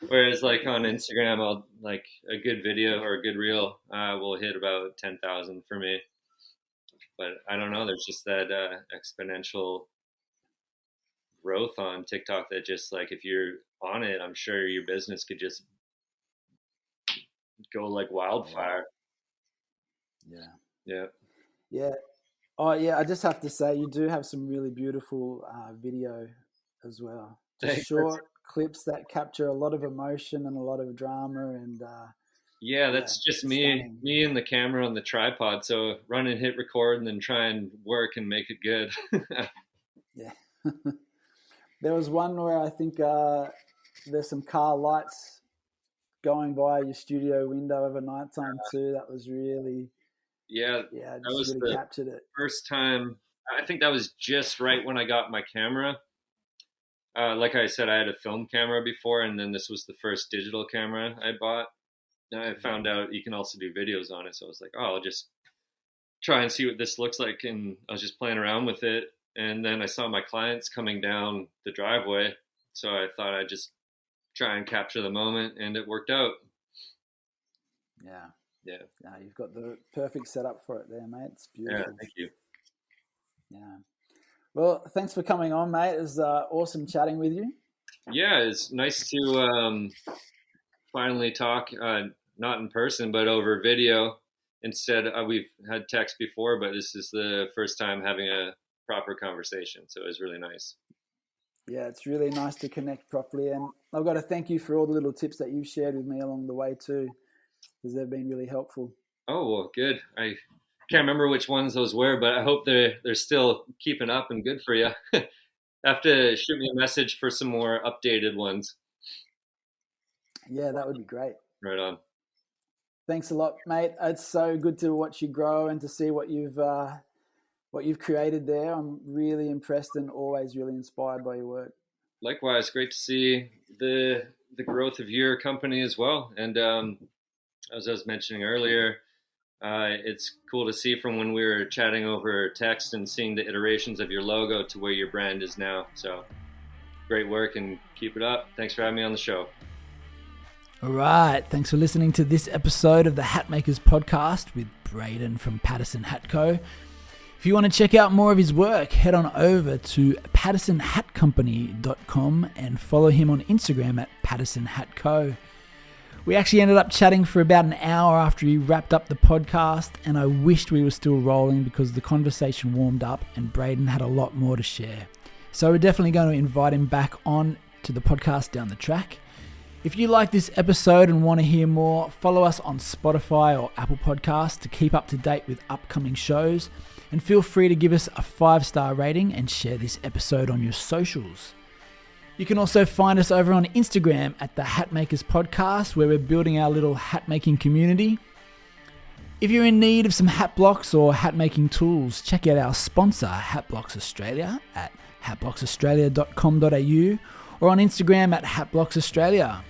Whereas like on Instagram, I'll like a good video or a good reel will hit about 10,000 for me. But I don't know. There's just that exponential growth on TikTok that just like if you're on it, I'm sure your business could just go like wildfire. Yeah. Oh yeah, I just have to say you do have some really beautiful video as well. Just short clips that capture a lot of emotion and a lot of drama, and that's just me and the camera on the tripod. So run and hit record and then try and work and make it good. Yeah. There was one where I think there's some car lights going by your studio window over nighttime too. That was really that was really the captured it. first time. I think that was just right when I got my camera. Like I said, I had a film camera before, and then this was the first digital camera I bought. And I found out you can also do videos on it, so I was like, oh, I'll just try and see what this looks like, and I was just playing around with it. And then I saw my clients coming down the driveway, so I thought I'd just try and capture the moment, and it worked out. Yeah, you've got the perfect setup for it there, mate. It's beautiful. Yeah, thank you. Yeah. Well, thanks for coming on, mate. It was awesome chatting with you. Yeah, it's nice to finally talk, not in person, but over video. Instead, we've had text before, but this is the first time having a proper conversation, so it was really nice. Yeah, it's really nice to connect properly, and I've got to thank you for all the little tips that you've shared with me along the way too, because they've been really helpful. Oh, well, good. I can't remember which ones those were, but I hope they're still keeping up and good for you. Have to shoot me a message for some more updated ones. Yeah, that would be great. Right on. Thanks a lot, mate. It's so good to watch you grow and to see what you've created there. I'm really impressed and always really inspired by your work. Likewise, great to see the growth of your company as well. And as I was mentioning earlier, it's cool to see from when we were chatting over text and seeing the iterations of your logo to where your brand is now. So great work and keep it up. Thanks for having me on the show. All right. Thanks for listening to this episode of the Hatmakers Podcast with Braeden from Paterson Hat Co. If you want to check out more of his work, head on over to patersonhatcompany.com and follow him on Instagram at Paterson Hat Co. We actually ended up chatting for about an hour after he wrapped up the podcast, and I wished we were still rolling because the conversation warmed up and Braeden had a lot more to share. So we're definitely going to invite him back on to the podcast down the track. If you like this episode and want to hear more, follow us on Spotify or Apple Podcasts to keep up to date with upcoming shows, and feel free to give us a 5-star rating and share this episode on your socials. You can also find us over on Instagram at the Hatmakers Podcast, where we're building our little hat making community. If you're in need of some hat blocks or hat making tools, check out our sponsor, Hatblocks Australia, at hatblocksaustralia.com.au or on Instagram at hatblocksaustralia.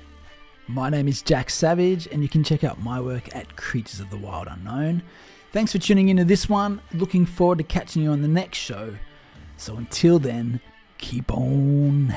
My name is Jack Savage, and you can check out my work at Creatures of the Wild Unknown. Thanks for tuning into this one. Looking forward to catching you on the next show. So until then, keep on